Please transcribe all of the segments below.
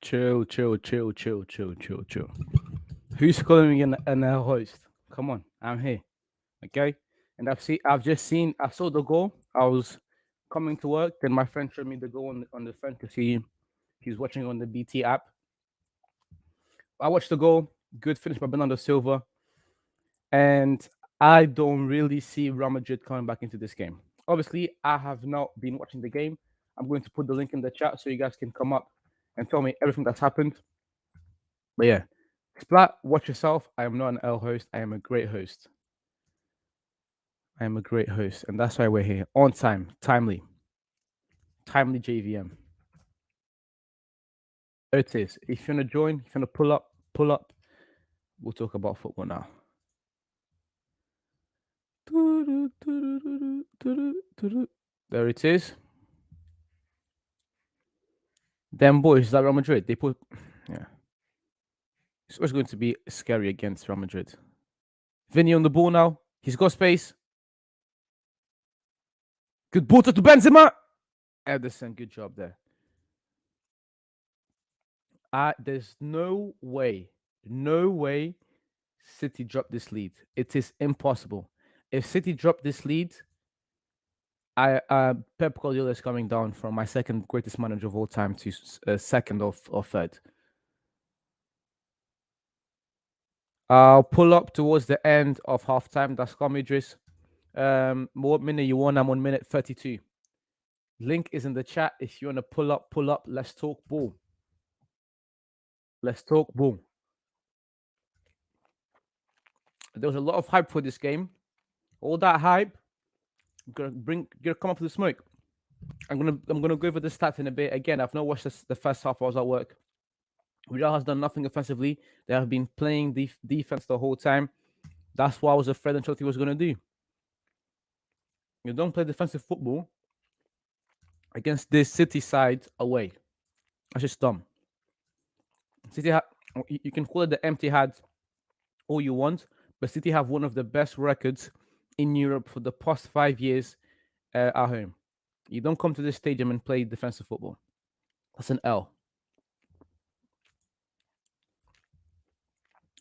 Chill, chill, chill, chill, chill, chill, chill. Who's calling me an host? Come on, I'm here. Okay. And I saw the goal. I was coming to work. Then my friend showed me the goal on the phone because he's watching on the BT app. I watched the goal. Good finish by Bernardo Silva. And I don't really see Real Madrid coming back into this game. Obviously, I have not been watching the game. I'm going to put the link in the chat so you guys can come up and tell me everything that's happened. But yeah, Splat, watch yourself. I am not an L host. I am a great host. I am a great host. And that's why we're here. On time, timely. Timely JVM. There it is. If you want to join, if you want to pull up. We'll talk about football now. There it is. Them boys, that Real Madrid, they put, yeah. It's always going to be scary against Real Madrid. Vinny on the ball now. He's got space. Good ball to Benzema. Ederson, good job there. There's no way City drop this lead. It is impossible. If City drop this lead, Pep Guardiola is coming down from my second greatest manager of all time to second or third. I'll pull up towards the end of halftime. That's calm, Idris. What minute you want? I'm on minute 32. Link is in the chat. If you want to pull up. Let's talk ball. Let's talk ball. There was a lot of hype for this game. All that hype, gonna come up with the smoke. I'm gonna go over the stats in a bit. Again, I've not watched the first half. I was at work. Real has done nothing offensively. They have been playing defense the whole time. That's what I was afraid Ancelotti was gonna do. You don't play defensive football against this City side away. That's just dumb. City, you can call it the empty hat all you want, but City have one of the best records in Europe for the past 5 years at home. You don't come to this stadium and play defensive football. That's an L.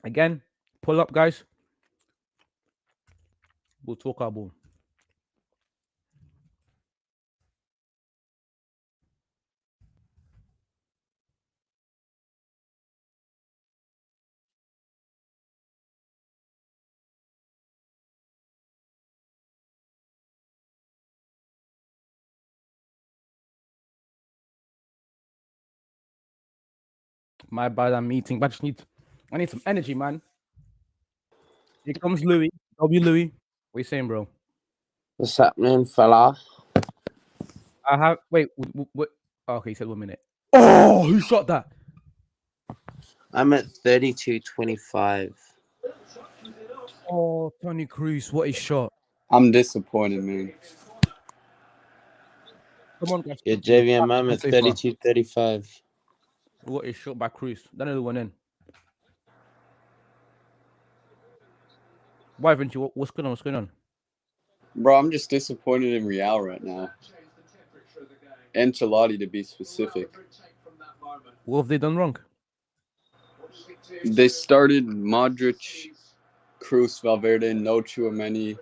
Again, pull up, guys. We'll talk our ball. My bad, I'm eating, but I need some energy, man. Here comes Louis. Louis. What you saying, bro? What's happening, fella? Wait. What? Oh, okay, he said 1 minute. Oh, who shot that? I'm at 32-25. Oh, Tony Cruz, what a shot. I'm disappointed, man. Come on, guys. Yeah, JVM, I'm at 32-35. What a shot by Cruz. That another one in. Why, Vinci? What's going on? What's going on? Bro, I'm just disappointed in Real right now. Ancelotti, to be specific. What have they done wrong? They started Modric, Cruz, Valverde, no Tchouaméni.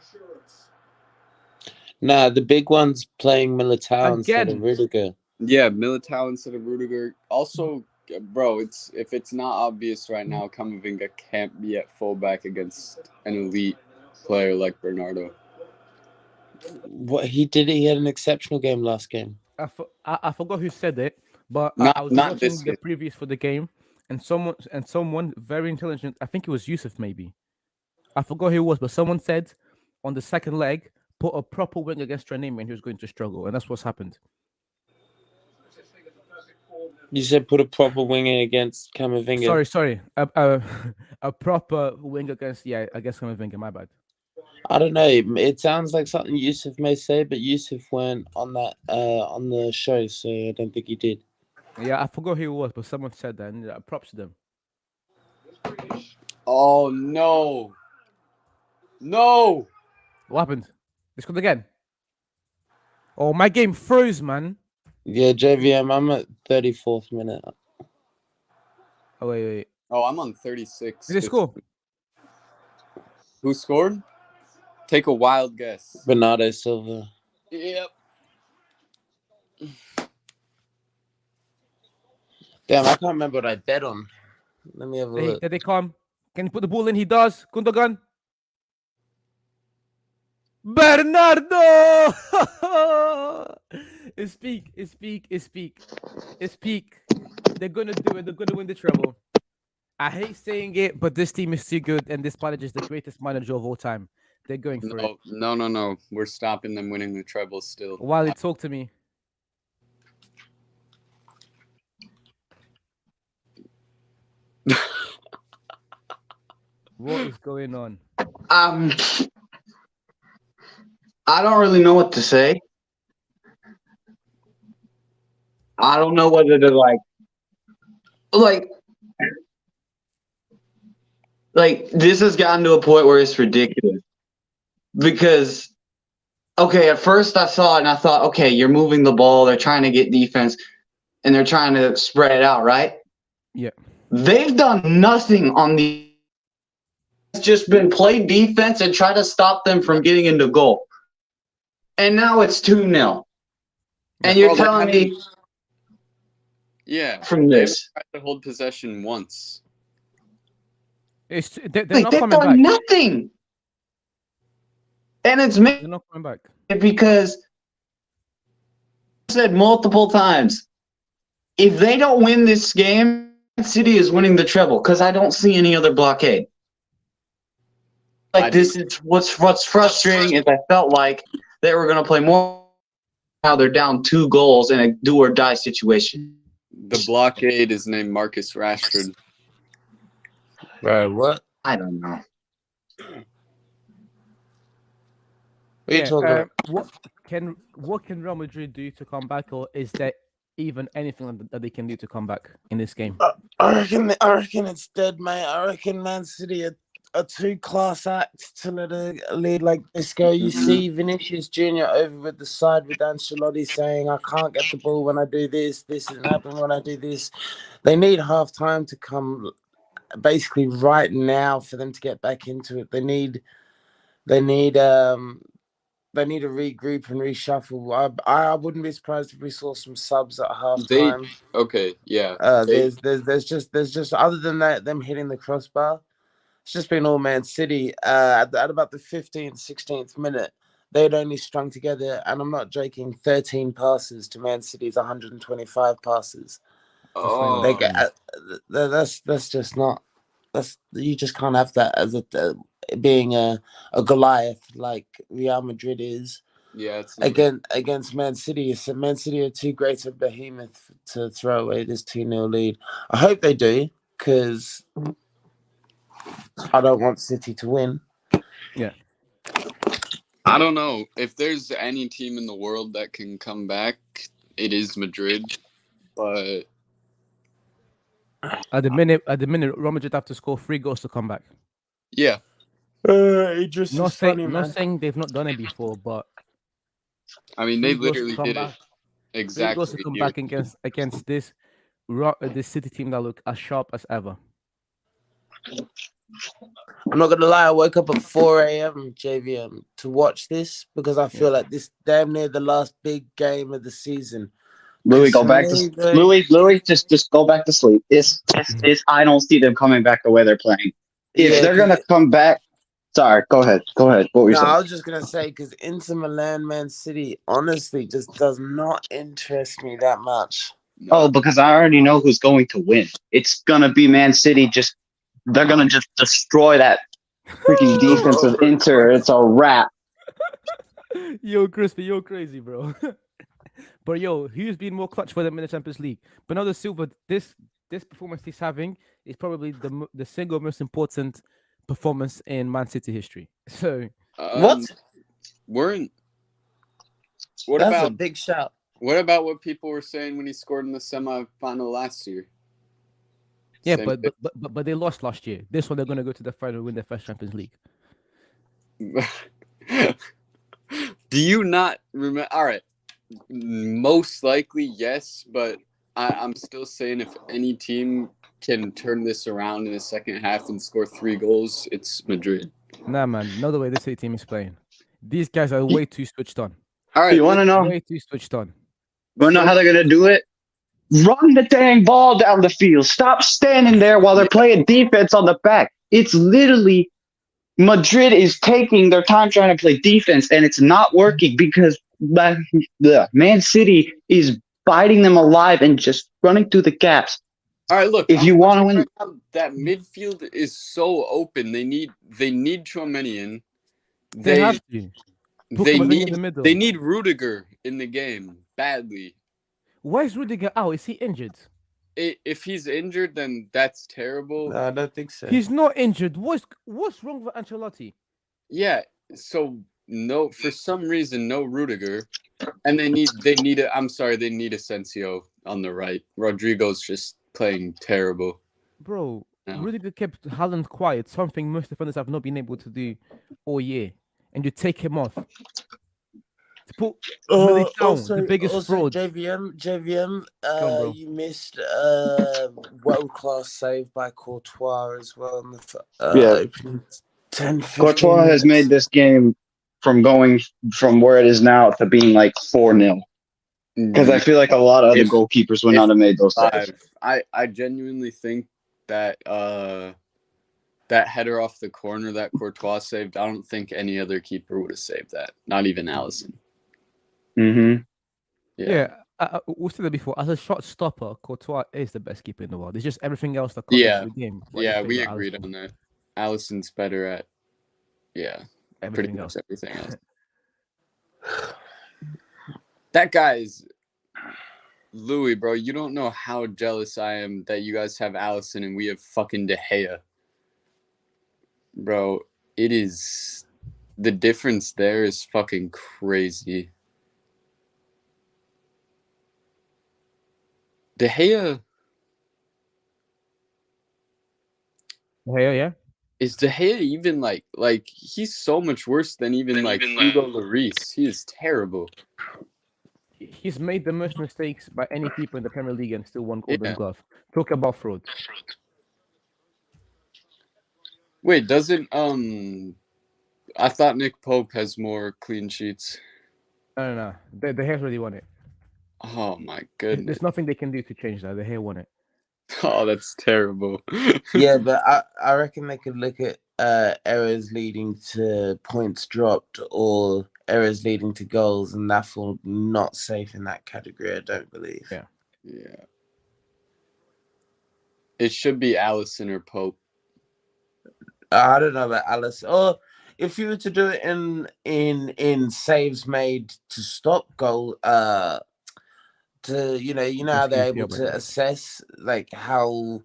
Nah, the big one's playing Militao instead of Rudiger. Yeah, Militao instead of Rudiger. Also, bro, if it's not obvious right now, Camavinga can't be at fullback against an elite player like Bernardo. What he did, he had an exceptional game last game. I forgot who said it, but I was not watching the previews for the game, and someone very intelligent, I think it was Yusuf maybe. I forgot who it was, but someone said on the second leg, put a proper wing against Traneme and he was going to struggle, and that's what's happened. You said put a proper winger against Camavinga. Sorry. A proper wing against Camavinga, my bad. I don't know. It sounds like something Yusuf may say, but Yusuf weren't on that on the show, so I don't think he did. Yeah, I forgot who it was, but someone said that, and props to them. Oh, no. No! What happened? They scored again. Oh, my game froze, man. Yeah, JVM, I'm at 34th minute. Oh, wait. Oh, I'm on 36. Did they score? Who scored? Take a wild guess. Bernardo Silva. Yep. Damn, I can't remember what I bet on. Let me have a look. Did they come? Can you put the ball in? He does. Gundogan. Bernardo! It's peak. They're gonna do it. They're gonna win the treble. I hate saying it, but this team is too good, and this manager is the greatest manager of all time. They're going for it. No. We're stopping them winning the treble still. Wally, talk to me. What is going on? I don't really know what to say. I don't know whether to like this has gotten to a point where it's ridiculous. Because okay, at first I saw it and I thought, okay, you're moving the ball, they're trying to get defense and they're trying to spread it out, right? Yeah. They've done nothing on the it's just been play defense and try to stop them from getting into goal. And now it's 2-0. And you're telling me from this. They tried to hold possession once. They're Like, not they've coming done back. nothing. And it's They're not coming back. because I said multiple times, if they don't win this game, City is winning the treble because I don't see any other blockade. Like this is what's frustrating is I felt like they were going to play more. Now they're down 2 goals in a do or die situation. The blockade is named Marcus Rashford. Right, what? I don't know. What are you talking about? What can Real Madrid do to come back, or is there even anything that they can do to come back in this game? I reckon it's dead, mate. I reckon Man City are too class act to let a lead like this go. You see Vinicius Jr. over with the side with Ancelotti saying, I can't get the ball when I do this. This isn't happening when I do this. They need half time to come basically right now for them to get back into it. They need to regroup and reshuffle. I wouldn't be surprised if we saw some subs at half time. Okay, yeah. There's just other than that, them hitting the crossbar. It's just been all Man City. At about the 15th, 16th minute, they'd only strung together, and I'm not joking, 13 passes to Man City's 125 passes. Oh, That's just not. You just can't have that as being a Goliath like Real Madrid is. Yeah, it's against Man City. So Man City are too great a behemoth to throw away this 2-0 lead. I hope they do, because I don't want City to win. Yeah. I don't know. If there's any team in the world that can come back, it is Madrid. But At the minute, Real Madrid have to score 3 goals to come back. yeah. Not saying they've not done it before, but I mean, they literally did it. 3 Exactly. goals to come back against this City team that look as sharp as ever. I'm not gonna lie, I woke up at 4 a.m. JVM to watch this because I feel like this damn near the last big game of the season. Louis, go back to Louis. Just go back to sleep. It's I don't see them coming back the way they're playing. If they're gonna come back, sorry. Go ahead. What were you saying? I was just gonna say because Inter Milan, Man City, honestly, just does not interest me that much. Oh, because I already know who's going to win. It's gonna be Man City. They're gonna just destroy that freaking defense of Inter. It's a wrap. Yo, Crispy, you're crazy, bro. But yo, who's been more clutch for them in the Champions League? Bernardo Silva, this performance he's having is probably the single most important performance in Man City history. So What? That's a big shout. What about what people were saying when he scored in the semifinal last year? Yeah, but they lost last year. This one they're gonna go to the final and win their first Champions League. Do you not remember? All right, most likely yes, but I'm still saying if any team can turn this around in the second half and score 3 goals, it's Madrid. Nah, man, not the way this City team is playing. These guys are way too switched on. All right, You want to know? Way too switched on. Want to know how they're gonna do it? Run the dang ball down the field. Stop standing there while they're playing defense on the back. It's literally Madrid is taking their time trying to play defense, and it's not working because the Man City is biting them alive and just running through the gaps. All right, look. If you want to win, that midfield is so open. They need Chouameni. They have to. Put They Camavinga need in the middle. they need Rudiger in the game badly. Why is Rudiger out? Is he injured? If he's injured, then that's terrible. No, I don't think so. He's not injured. What's wrong with Ancelotti? Yeah. So no, for some reason, no Rudiger, and they need Asensio on the right. Rodrigo's just playing terrible. Bro, No. Rudiger kept Haaland quiet, something most defenders have not been able to do all year. And you take him off. To put Militao, the biggest fraud. JVM, bro. you missed world-class save by Courtois as well in the opening 10, 15 Courtois minutes. has made this game from going from where it is now to being like 4-0. Because I feel like a lot of other goalkeepers would not have made those saves. I genuinely think that that header off the corner that Courtois saved, I don't think any other keeper would have saved that. Not even Alisson. Mm-hmm. Yeah, we said that before. As a shot stopper, Courtois is the best keeper in the world. It's just everything else that comes into the game. Yeah, we agreed on that. Alisson's better at everything pretty else. much everything else. That guy's Louis, bro. You don't know how jealous I am that you guys have Alisson and we have fucking De Gea. Bro, it is the difference there is fucking crazy. De Gea. Yeah. Is De Gea even like he's so much worse than even Hugo Lloris. He is terrible. He's made the most mistakes by any keeper in the Premier League and still won Golden Glove. Talk about fraud. Wait, doesn't I thought Nick Pope has more clean sheets. No. The Hair's already won it. Oh my goodness. There's nothing they can do to change that. The Hair won it. Oh, that's terrible. Yeah, but I reckon they could look at errors leading to points dropped or errors leading to goals, and that's all not safe in that category, I don't believe. Yeah. It should be Alisson or Pope. I don't know about Alice. Or if you were to do it in saves made to stop goal, to you know how they're able to assess like how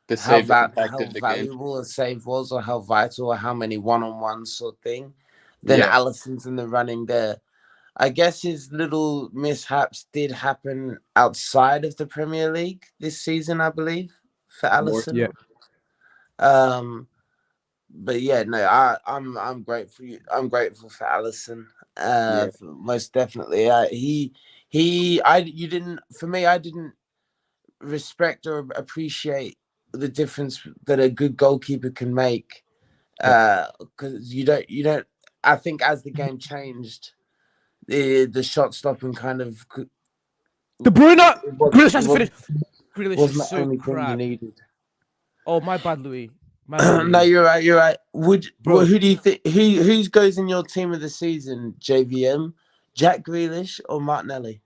valuable a save was or how vital or how many one-on-one sort of thing, then Alisson's in the running there. I guess his little mishaps did happen outside of the Premier League this season, I believe, for Alisson. Yeah. But yeah, no, I'm grateful. I'm grateful for Alisson. Most definitely. I didn't respect or appreciate the difference that a good goalkeeper can make. Because you don't. I think as the game changed, the shot stopping kind of. De Bruyne, Grealish has to finish. Grealish wasn't is the so only crap. thing you needed. Oh, my bad, Louis. No, you're right. Who do you think? Who goes in your team of the season? JVM, Jack Grealish, or Martinelli?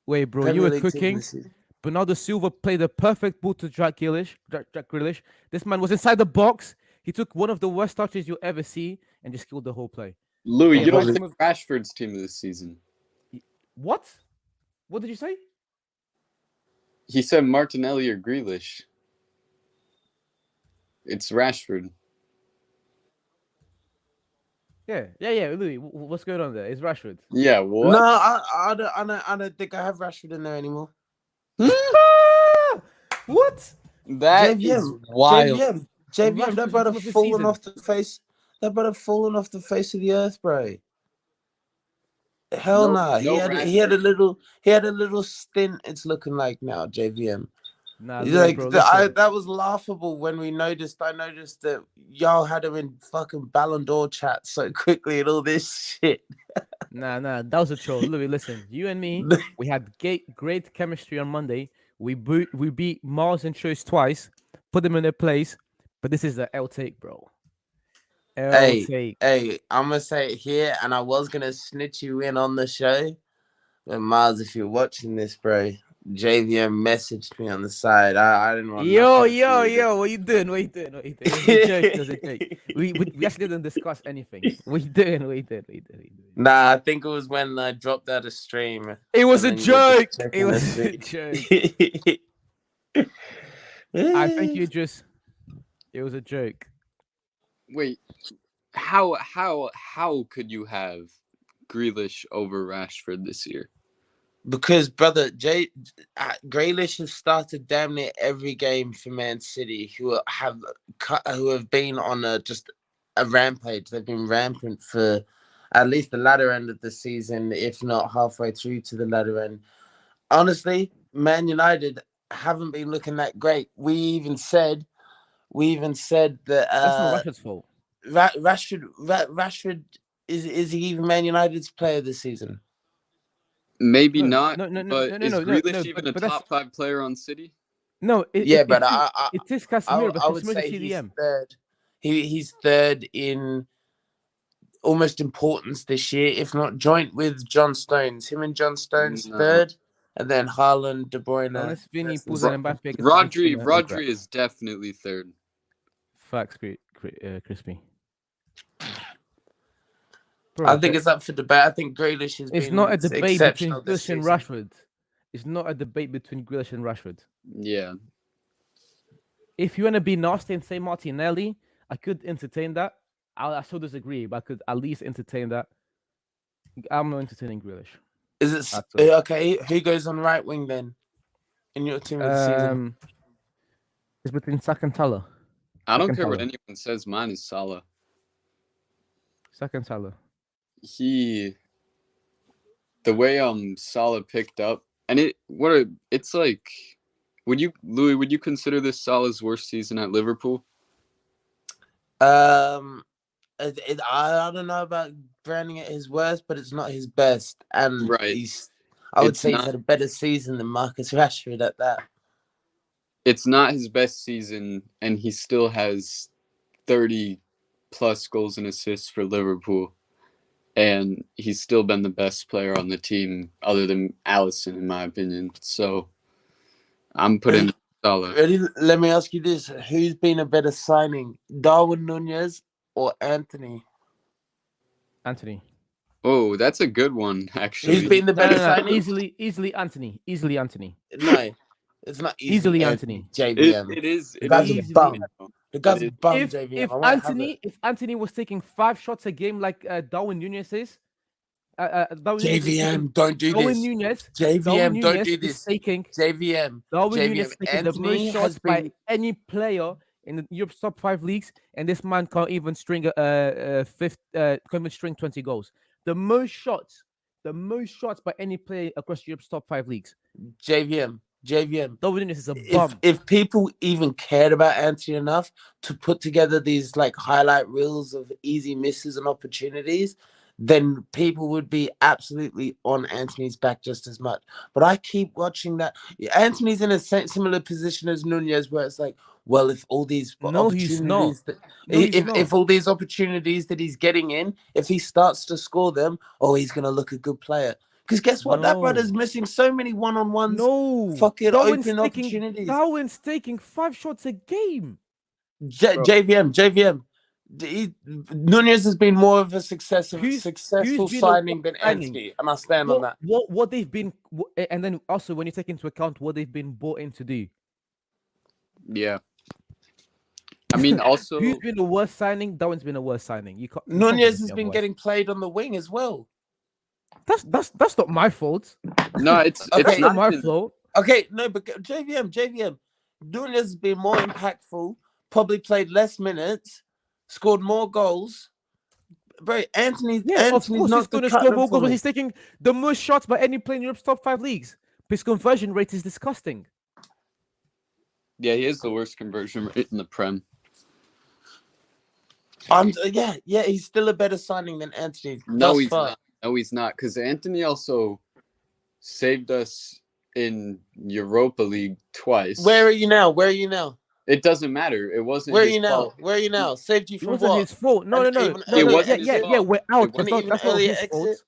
Wait, bro, Premier you were League team cooking. this season. Bernardo Silva played the perfect ball to Jack Grealish. This man was inside the box. He took one of the worst touches you'll ever see and just killed the whole play. Louis, Yeah, you don't my think team of- Rashford's team of the season. What? What did you say? He said Martinelli or Grealish. It's Rashford. Yeah, Louis. What's going on there? It's Rashford. Yeah, what? No, I don't think I have Rashford in there anymore. What? That is wild. JVM, that brother fallen off the face. That brother fallen off the face of the earth, bro. Hell No- nah. no He had a little stint. It's looking like now, JVM. Nah, He's look, like bro, listen. that was laughable when we noticed. I noticed that y'all had him in fucking Ballon d'Or chat so quickly and all this shit. Nah, that was a troll. Louis, listen, you and me, we had great chemistry on Monday. We beat Mars and Choice twice, put them in their place, but this is the L take, bro. L take. Hey, I'm gonna say it here, and I was gonna snitch you in on the show, but Miles, if you're watching this, bro, JVM messaged me on the side. I didn't want Yo, nothing to do with it. what you doing? What you doing? It was a joke. It was a joke. We actually didn't discuss anything. What you doing? What you doing? Nah, I think it was when I dropped out of stream. It was a and then you were just joke. It checking the was a stream. joke. I think it was a joke. Wait, how could you have Grealish over Rashford this year? Because brother, Grealish has started damn near every game for Man City, who have been on just a rampage. They've been rampant for at least the latter end of the season, if not halfway through to the latter end. Honestly, Man United haven't been looking that great. We even said that That's not Rashford's fault. Rashford is he even Man United's player this season? Maybe No, not. no, But is Grealish even a but top 5 player on City? No, But it is Casemiro, but I would Casemiro's a say he's CDM. third. He's third in almost importance this year, if not joint with John Stones. Him and John Stones No. third, and then Haaland, De Bruyne. Unless Vinny versus- pulls an Mbappe against the Rodri is definitely third. Facts, Crispy. Bro, I think it's up for debate. I think Grealish has it's been not a debate between exceptional this Grealish and season. Rashford. It's not a debate between Grealish and Rashford. Yeah. If you want to be nasty and say Martinelli, I could entertain that. I still disagree, but I could at least entertain that. I'm not entertaining Grealish. Is it okay? Who goes on right wing then in your team of the season? It's between Saka and Salah. I don't care what anyone says. Mine is Salah. Saka and Salah. The way Salah picked up, and it's like, would you consider this Salah's worst season at Liverpool? I don't know about branding it his worst, but it's not his best, and Right. I would say he's had a better season than Marcus Rashford at that. It's not his best season, and he still has 30 plus goals and assists for Liverpool. And he's still been the best player on the team, other than Alisson, in my opinion. So I'm putting Salah. Ready? Let me ask you this: who's been a better signing, Darwin Nunez or Anthony? Anthony. Oh, that's a good one, actually. Who's been the better signing? Easily Anthony. Easily Anthony. No, it's not easily Anthony. JVM. It is. The guy's a bum. The guy's a bum, If JVM. If Anthony was taking 5 shots a game like Darwin Nunez is, JVM, don't do Darwin this. Nunez, JVM, don't do this. Taking, JVM, Darwin Nunez taking the most Anthony shots by any player in the Europe's top 5 leagues, and this man can't even string can't even string 20 goals. The most shots by any player across Europe's top 5 leagues. JVM. Darwin Nunez is a bum. If people even cared about Anthony enough to put together these like highlight reels of easy misses and opportunities, then people would be absolutely on Anthony's back just as much. But I keep watching that. Anthony's in a similar position as Nunez, where it's like, well, if all these opportunities, if all these opportunities that he's getting in, if he starts to score them, he's gonna look a good player. Because guess what? That brother's missing so many one-on-ones. Fucking open opportunities. Darwin's taking 5 shots a game. JVM. Nunez has been more of a successful signing than Anthony, and I stand on that. What they've been, and then also when you take into account what they've been brought in to do. Yeah. I mean, also, who's been the worst signing? Darwin's been a worst signing. Nunez has been getting played on the wing as well. That's not my fault. No, it's not my fault. Okay, no, but JVM. Nunez has been more impactful, probably played less minutes, scored more goals, bro. Anthony's Yeah, of Anthony's course he's not going the to score cutler more for goals. me. He's taking the most shots by any player in Europe's top 5 leagues. His conversion rate is disgusting. Yeah, he has the worst conversion rate in the Prem. Yeah. He's still a better signing than Anthony. No, thus he's far. not. No, he's not. Because Anthony also saved us in Europa League twice. Where are you now? Where are you now? It doesn't matter. It wasn't Where are his you now? fault. Where are you now? Saved you It from wasn't what? his fault. No, And no, no, even no, It no. wasn't Yeah, his yeah, yeah. fault. We're out. It That's wasn't- not earlier his fault. exit?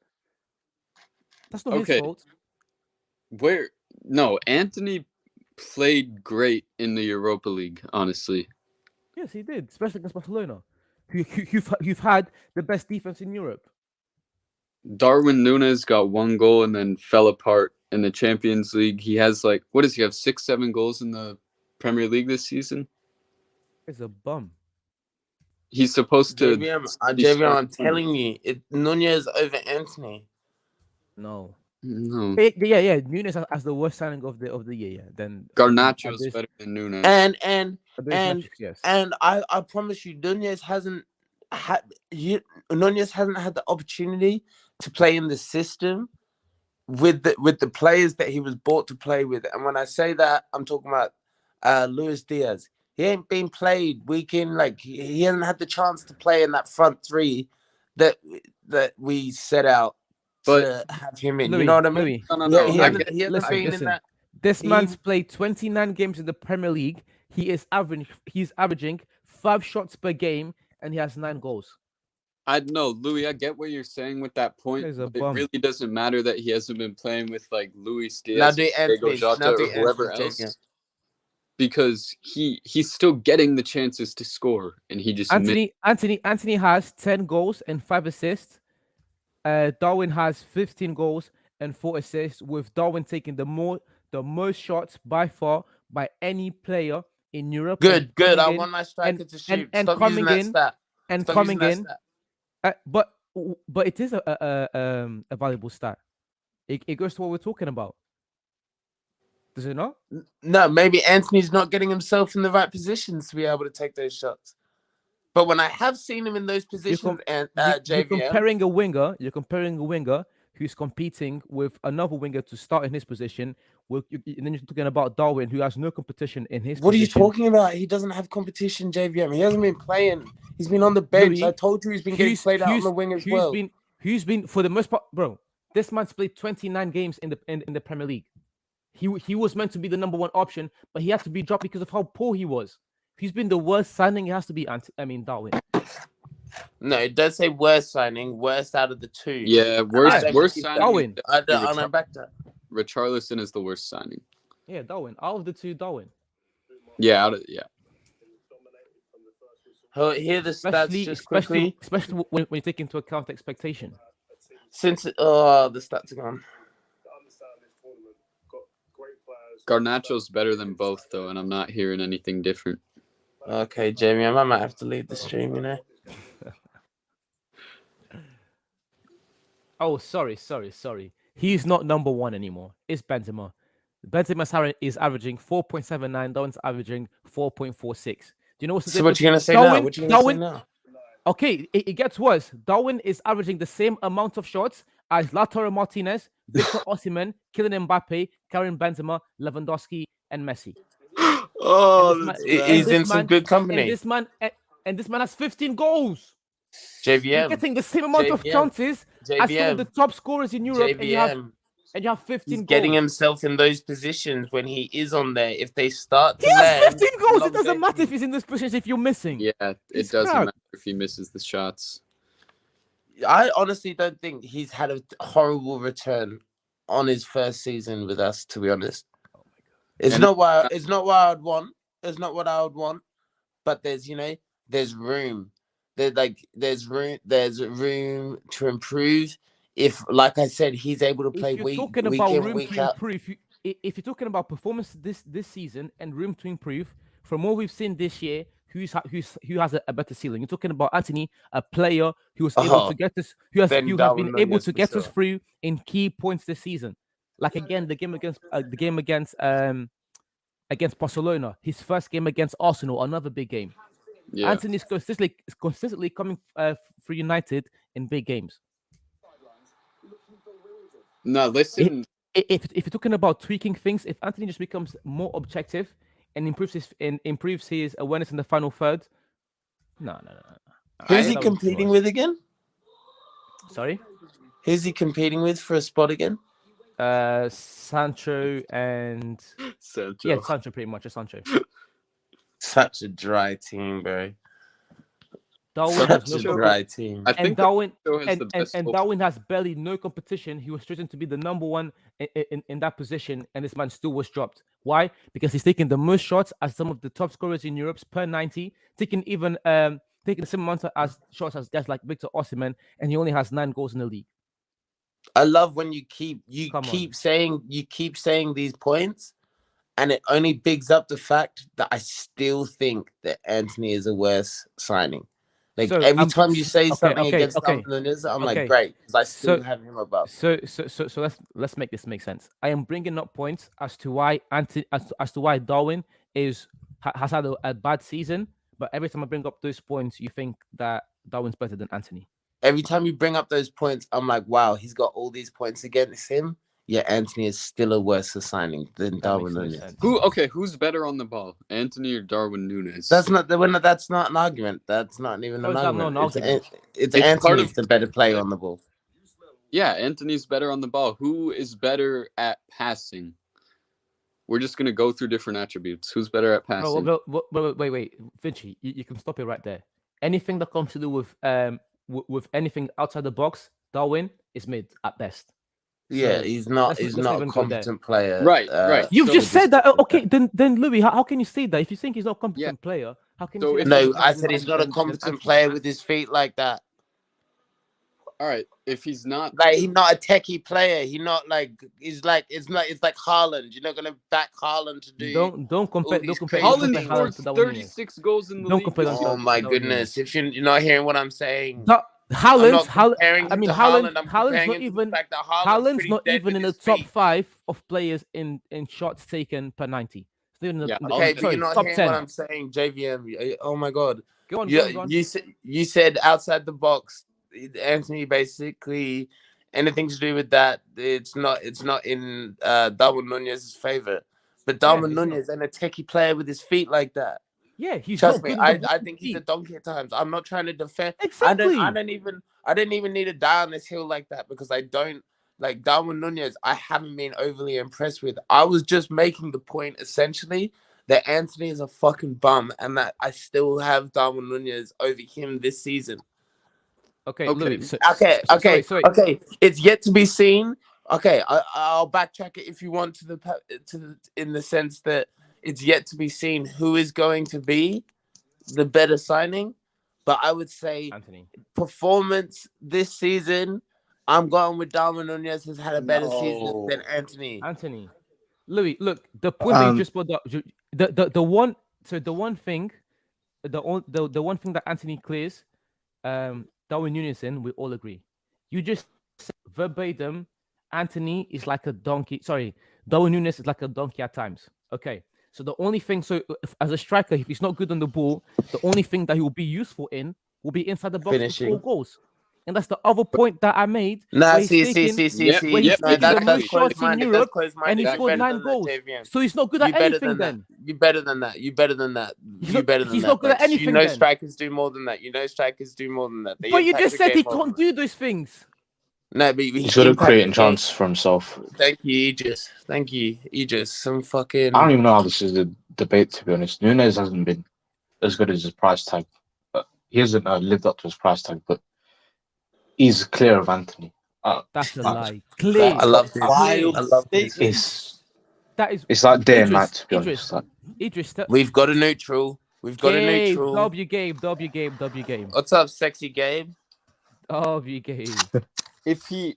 That's not his Okay. fault. No, Anthony played great in the Europa League, honestly. Yes, he did, especially against Barcelona. You've had the best defense in Europe. Darwin Núñez got 1 goal and then fell apart in the Champions League. He has what does he have? 6, 7 goals in the Premier League this season? He's a bum. He's supposed to JVM, I'm telling you, Nunez over Anthony. No. No. Yeah. Nunes as the worst signing of the year. Yeah. Then Garnacho's better than Núñez. Yes. And I promise you, Nunez hasn't had the opportunity to play in the system with the players that he was bought to play with. And when I say that, I'm talking about Luis Diaz. He ain't been played week in, he hasn't had the chance to play in that front three that we set out to have him in. Louis, you know what I mean? Louis, No. He hasn't been in listen. that. This man's played 29 games in the Premier League. He's averaging 5 shots per game, and he has 9 goals. I know, Louis, I get what you're saying with that point. He's a But it bum. really doesn't matter that he hasn't been playing with Luis Now Diaz, do Diego Anthony. Jota, Now do or whoever Anthony, else. Because he's still getting the chances to score, and he just Anthony has 10 goals and 5 assists. Darwin has 15 goals and 4 assists, with Darwin taking the most shots by far by any player in Europe. Good. I want my striker to shoot. Stop using that stat. And Stop coming using in. that stat. But it is a valuable stat. It goes to what we're talking about. Does it not? No, maybe Anthony's not getting himself in the right positions to be able to take those shots. But when I have seen him in those positions, You're JVM, comparing a winger who's competing with another winger to start in his position. And then you're talking about Darwin, who has no competition in his what are you position. talking about? He doesn't have competition, JVM. He hasn't been playing. He's been on the bench. Louis, I told you he's been getting played out on the wing as well. Who's been for the most part, bro? This man's played 29 games in the Premier League. He was meant to be the number 1 option, but he had to be dropped because of how poor he was. If he's been the worst signing, it has to be Darwin. No, it does say worst signing, worst out of the 2. Yeah, worst signing. Darwin. I don't back that. Richarlison is the worst signing. Yeah, Darwin. Out of the 2, Darwin. Yeah, Hear the stats just quickly. Especially when you take into account expectation. Since the stats are gone. Garnacho's better than both, though, and I'm not hearing anything different. Okay, Jamie, I might have to leave the stream, you know. Oh, sorry. He's not number 1 anymore. It's Benzema. Benzema is averaging 4.79. Darwin's averaging 4.46. Do you know what's the difference? So what you gonna say now? What you gonna say now? Okay, it gets worse. Darwin is averaging the same amount of shots as Lautaro Martinez, Victor Osimhen, Kylian Mbappe, Karim Benzema, Lewandowski, and Messi. He's in some good company. And this man has 15 goals. JVM. You're getting the same amount of chances as some of the top scorers in Europe, and you have 15 goals. Getting himself in those positions when he is on there. If they start to he has land, 15 goals. It doesn't matter if he's in those positions if you're missing. Yeah, it doesn't matter if he misses the shots. I honestly don't think he's had a horrible return on his first season with us, to be honest. It's not what I would want. It's not what I would want. But there's room. There's room to improve. If, like I said, he's able to play week in, week out. If you're talking about performance this season and room to improve, from what we've seen this year, who has a better ceiling? You're talking about Anthony, a player who was able to get us, who has been able to get us through in key points this season. Like again, the game against Barcelona, his first game against Arsenal, another big game. Yeah. Anthony's consistently coming for United in big games. No, listen. If you're talking about tweaking things, if Anthony just becomes more objective and improves his awareness in the final third, no. Who's I- he competing with again? Sorry, Who's he competing with for a spot again? Sancho and Sancho. Sancho pretty much. Sancho. Such a dry team, bro. Darwin has Such a no dry team. I and think Darwin Sancho has the best goal. Darwin has barely no competition. He was chosen to be the number one in that position, and this man still was dropped. Why? Because he's taking the most shots as some of the top scorers in Europe per 90, taking the same amount of shots as guys like Victor Osimhen, and he only has 9 goals in the league. I love when you Come keep saying these points, and it only bigs up the fact that I still think that Anthony is a worse signing. Like So, every time you say something okay, against okay, Darwin Núñez, I'm okay. like, great, because I still So- have him above. So let's make this make sense. I am bringing up points as to why as to why Darwin has had a bad season, but every time I bring up those points, you think that Darwin's better than Anthony. Every time you bring up those points, I'm like, wow, he's got all these points against him. Yeah, Anthony is still a worse signing than That Darwin makes no Núñez. sense. Who's better on the ball? Anthony or Darwin Núñez? That's not an argument. That's not even How an is that not argument. an argument? It's It's part Anthony's of- the better player on the ball. Yeah, Anthony's better on the ball. Who is better at passing? We're just gonna go through different attributes. Who's better at passing? Wait, Vinci, you can stop it right there. Anything that comes to do with anything outside the box, Darwin is mid at best. Yeah, So, he's not. let's He's not not a even go there. competent player. Right, right. You've So- just said that. Okay, then Louis, how can you say that? If you think he's not a competent player, how can you So say if- that No, I said he's not a competent player with his feet like that. All right, if he's not, Like he's not a techie player. He's not like it's like Haaland. You're not gonna back Haaland to do. Don't compare these don't compare crazy Haaland things. scored to Darwin Núñez. 36 goals in the Don't league. compare this them year. Oh my Darwin goodness! If you're not hearing what I'm saying, No, I'm Haaland's not comparing him to Haaland. I'm Haaland's comparing not him to even the fact that Haaland's pretty not dead even with in the his top feet. 5 of players in shots taken per 90. Still in the, Yeah, in the- Okay, sorry, but you're not top hearing 10. what I'm saying, JVM. Oh my god! Go on, You you said outside the box, Anthony. Basically, anything to do with that, it's not in Darwin Núñez's favor. But Darwin he's not. Núñez ain't a techie player with his feet like that. Yeah, he's Trust not me, good on the I ball think he's a feet. donkey at times. I'm not trying to defend. Exactly. I don't even need to die on this hill like that because I don't like Darwin Núñez. I haven't been overly impressed with. I was just making the point essentially that Anthony is a fucking bum and that I still have Darwin Núñez over him this season. Okay, Okay. Louis, so- Okay. sorry. It's yet to be seen. Okay, I'll backtrack it if you want in the sense that it's yet to be seen who is going to be the better signing. But I would say Anthony. performance this season, I'm going with Darwin Núñez has had a better No. season than Anthony. Anthony. Louis, look, the point that you just brought up, the one thing that Anthony clears, Darwin Núñez in, we all agree. You just said verbatim, Anthony is like a donkey. Sorry, Darwin Núñez is like a donkey at times. Okay. So the only thing, as a striker, if he's not good on the ball, the only thing that he will be useful in will be inside the box to Finishing. score goals. And that's the other point that I made. Nah, where he's see. taking- where he's Yep, taking that's the most shots in close-minded, Europe, that's close-minded. and he You're scored better 9 than that, goals. JVM. So he's not good You at better anything than that. then. You better than that. You better than that. He's You not- better than he's that. not good at Max. anything You know then. strikers do more than that. You know strikers do more than that. They But you impact just the said he game more can't than do those things. that. No, but He's good at impact creating the game. chance for himself. Thank you, Aegis. Thank you, Aegis. Some fucking. I don't even know how this is a debate, to be honest. Núñez hasn't been as good as his price tag. He hasn't lived up to his price tag, but he's clear of Anthony. That's a Uh, lie. Clear. I love this. Wild I love this. It's like day and Idris, night, to be Idris. honest. Like, Idris, We've got a neutral. We've got a Gabe, neutral. W game. What's up, sexy Gabe? W game. if he's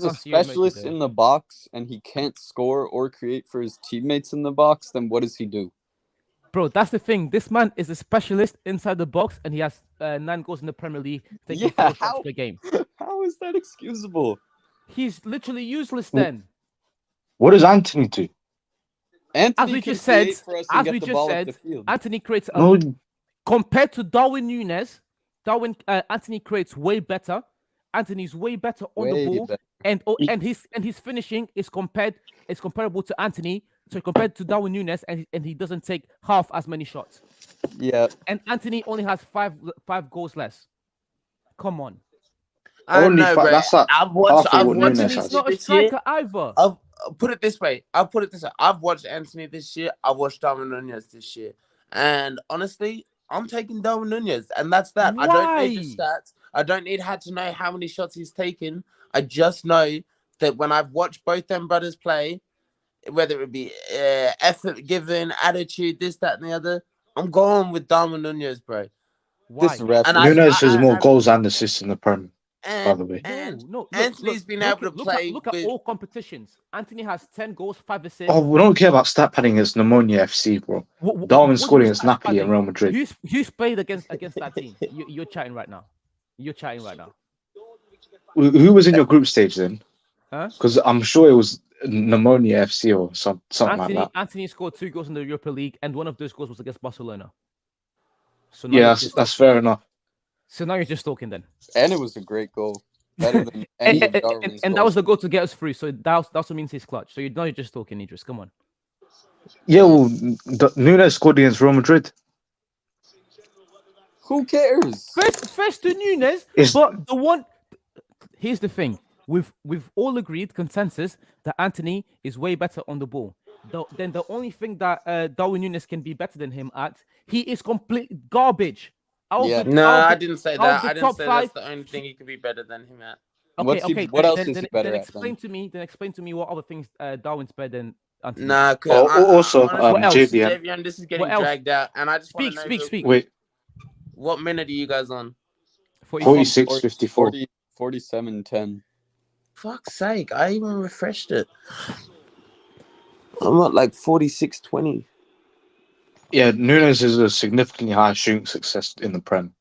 I a can't see your emoji specialist there. in the box and he can't score or create for his teammates in the box, then what does he do? Bro, that's the thing. This man is a specialist inside the box, and he has 9 goals in the Premier League, taking Yeah, 4 shots how- per game. How is that excusable? He's literally useless then. what does Anthony do? Anthony As we can just said, create for us and as get we the just ball said, up the field. Anthony creates a No, compared to Darwin Núñez, Anthony creates way better. Anthony's way better on the ball, and his finishing is comparable to Anthony. So compared to Darwin Núñez, and he doesn't take half as many shots. Yeah. And Anthony only has five goals less. Come on. I don't Only know, five- bro. that's like I've watched half of what Núñez Anthony has. Not a this year. striker either. I'll put it this way. I've watched Anthony this year. I've watched Darwin Núñez this year. And honestly, I'm taking Darwin Núñez. And that's that. I don't need the stats. I don't need to know how many shots he's taken. I just know that when I've watched both them brothers play, whether it be effort given, attitude, this, that, and the other, I'm going with Darwin Núñez, bro. Why? This ref. And Núñez has more goals and assists in the Prem, by the way. And No, Anthony's been able to play. Look at all competitions. Anthony has 10 goals, 5 assists. Oh, we don't care about stat padding against Pneumonia FC, bro. Darwin scored against Napoli and Real Madrid. Who's played against that team? You're chatting right now. Who was in your group stage then? Huh? Because I'm sure it was Pneumonia FC or something like that. Anthony scored 2 goals in the Europa League, and one of those goals was against Barcelona. So Yeah, that's fair enough. So now you're just talking then. And it was a great goal. Better than any of Darwin's and that was the goal to get us through. So that also means he's clutch. So you're just talking, Idris. Come on. Yeah, well, Núñez scored against Real Madrid. Who cares? First to Núñez, but the one. Here's the thing: we've all agreed consensus that Anthony is way better on the ball. Then the only thing that Darwin Núñez can be better than him at, he is complete garbage. I didn't say that. I didn't say that's the only thing he could be better than him at. Okay. What else is he better at? Explain to me what other things Darwin's better than Anthony. Nah, also, JVM, this is getting dragged out, and I just want to know speak. Wait, what minute are you guys on? 46, 54. 47, 10. Fuck's sake, I even refreshed it. I'm at like 46, 20. Yeah, Núñez is a significantly higher shooting success in the Prem.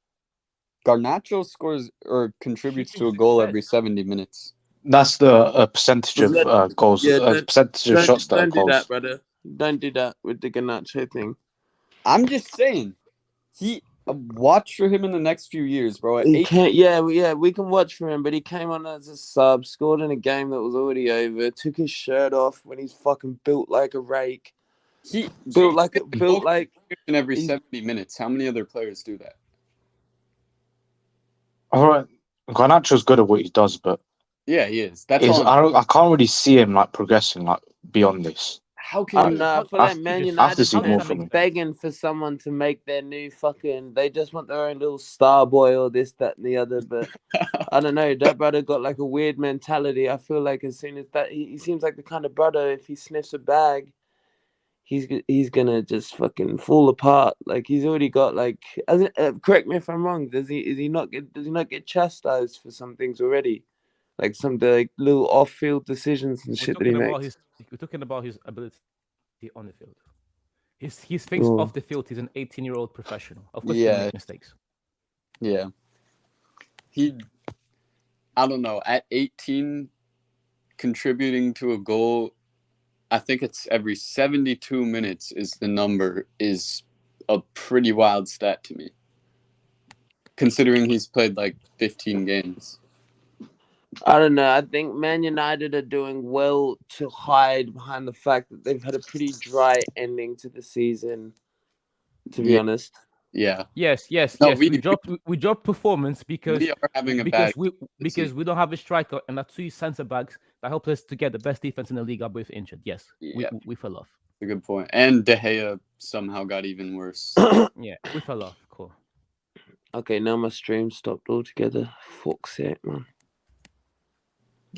Garnacho scores or contributes to a goal every 70 minutes. That's the percentage of goals, percentage of shots that are Don't do goals. that, brother. Don't do that with the Garnacho thing. I'm just saying, watch for him in the next few years, bro. He can't. Yeah, we can watch for him, but he came on as a sub, scored in a game that was already over, took his shirt off when he's fucking built like a rake. He built like in every 70 minutes. How many other players do that? All right, Garnacho's good at what he does, but yeah, he is. That's all. I can't really see him like progressing like beyond this. How can I feel like Man United are begging for someone to make their new fucking. They just want their own little star boy or this, that, and the other. But I don't know. That brother got like a weird mentality. I feel like as soon as that, he seems like the kind of brother. If he sniffs a bag, he's gonna just fucking fall apart. Like he's already got like. Correct me if I'm wrong. Does he not get chastised for some things already? Like some like little off-field decisions and shit that he makes. We're talking about his ability on the field. His things off the field. He's an 18-year-old professional. Of course, he makes mistakes. Yeah. I don't know. At 18, contributing to a goal, I think it's every 72 minutes is a pretty wild stat to me. Considering he's played like 15 games. I don't know. I think Man United are doing well to hide behind the fact that they've had a pretty dry ending to the season, to be honest. Yeah. Yes. No, we dropped performance because we are having because we don't have a striker and our 2 centre backs that help us to get the best defense in the league are both injured. Yes, we fell off. A good point. And De Gea somehow got even worse. Yeah, we fell off. Cool. Okay, now my stream stopped altogether. Fuck's sake, man.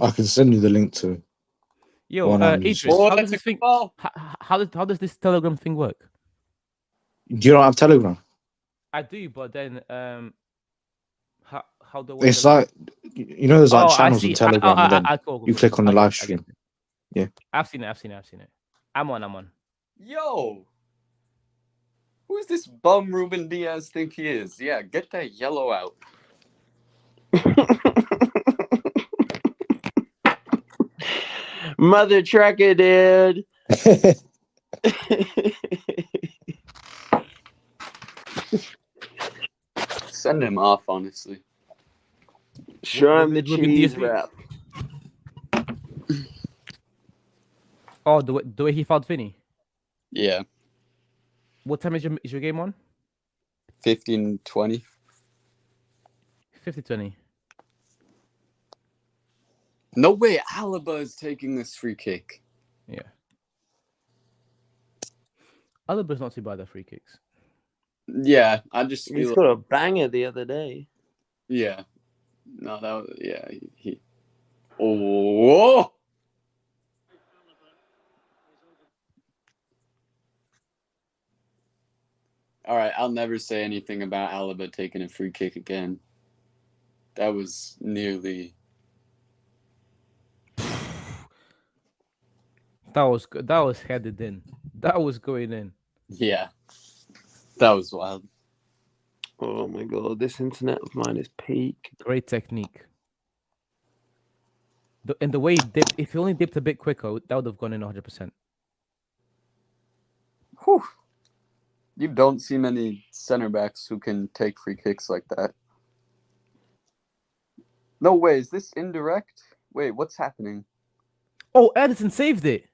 I can send you the link to it. Yo, Idris, how does this Telegram thing work? You don't have Telegram? I do, but then how do it's like there's like channels on Telegram, and then you click on the live stream. Yeah, I've seen it. I'm on. Yo, who is this bum Ruben Diaz think he is? Yeah, get that yellow out. Mother trucker, dude. send him off, honestly. Show him the Will be cheese DSP. wrap. Oh, the way he fouled Vinny. Yeah, What time is your game on? 15-20. 50-20. No way, Alaba is taking this free kick. Yeah. Alaba's not too bad at free kicks. Yeah, I just He feel. scored a banger the other day. Yeah. No, that was, yeah. He. Oh. All right, I'll never say anything about Alaba taking a free kick again. That was nearly. That was good. That was headed in. That was going in. Yeah. That was wild. Oh my god, this internet of mine is peak. Great technique. And the way he dipped, if he only dipped a bit quicker, that would have gone in 100%. Whew. You don't see many center backs who can take free kicks like that. No way, is this indirect? Wait, what's happening? Oh, Edison saved it.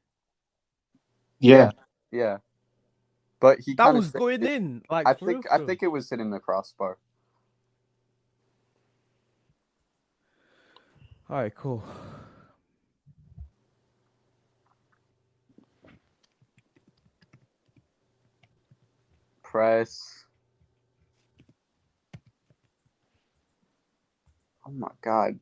Yeah. Yeah. But he That kind was of going in. Like I for real, think for I real. think it was hitting the crossbar. All right, cool. Press. Oh my god.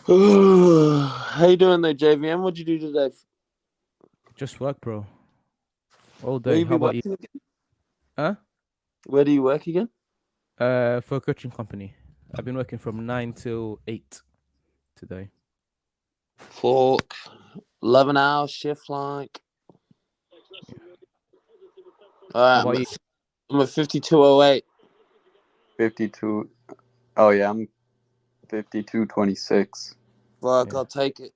How you doing there, JVM? What'd you do today? Just work, bro. All Where day. you How been about you? working again? Huh? Where do you work again? For a coaching company. I've been working from 9 till 8 today. Fork. 11-hour shift like. How Alright, about you? I'm at 5208. 52. Oh yeah, I'm 52-26. Fuck, Yeah. I'll take it.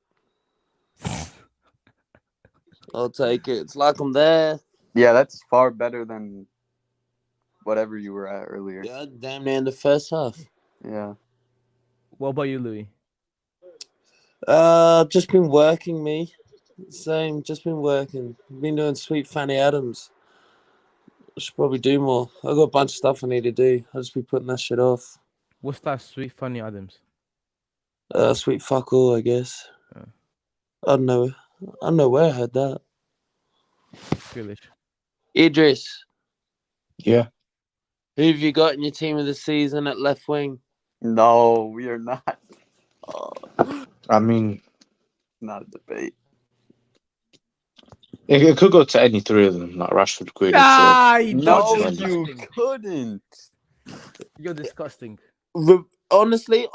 I'll take it. It's like I'm there. Yeah, that's far better than whatever you were at earlier. Yeah, damn near in the first half. Yeah. What about you, Louis? Just been working, me. Same, just been working. Been doing Sweet Fanny Adams. I should probably do more. I got a bunch of stuff I need to do. I'll just be putting that shit off. What's that sweet funny Adams? Sweet fuck all, I guess. Yeah. I don't know where I heard that. Grealish. Idris, Yeah. who have you got in your team of the season at left wing? No, we are not. I mean, Not a debate. it could go to any three of them, like Rashford, Grealish, Ah, No, Dodge you disgusting. couldn't. You're disgusting. Honestly,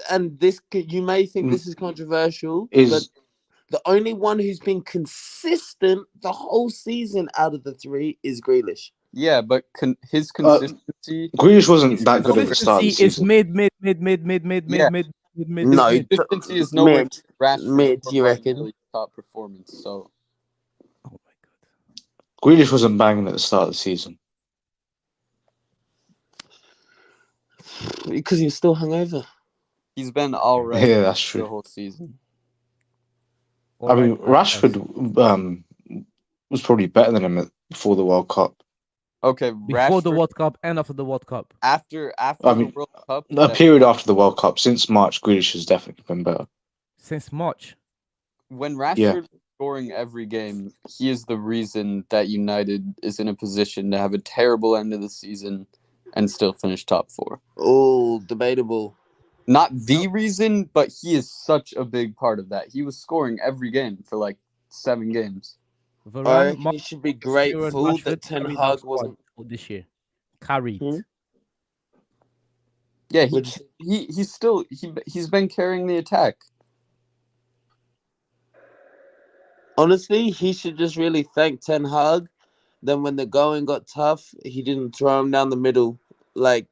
and you may think this is controversial, but is the only one who's been consistent the whole season out of the three is Grealish. Yeah, but his consistency. Grealish wasn't that good at the start of the Consistency is season. mid. No, His consistency is nowhere mid, near Rashford mid, or you reckon? Martinelli's top performance. So Oh my god. Grealish wasn't banging at the start of the season. Because he was still hungover. he's been all right Yeah, that's the true. whole season. I mean, Rashford was probably better than him before the World Cup. Okay, Before the Rashford, World Cup and after the World Cup. after I the mean, World Cup, A period after the World Cup, since March, Grealish has definitely been better. Since March. when Rashford Yeah. is scoring every game, he is the reason that United is in a position to have a terrible end of the season and still finish top 4. Oh, debatable. Not the reason, but he is such a big part of that. He was scoring every game for like 7 games. I Varane, reckon he should be Marcus Rashford grateful that Ten carried our Hag squad wasn't. for this year. Carried. Hmm? Yeah, Would you- he's been carrying the attack. Honestly, he should just really thank Ten Hag. Then when the going got tough, he didn't throw him down the middle like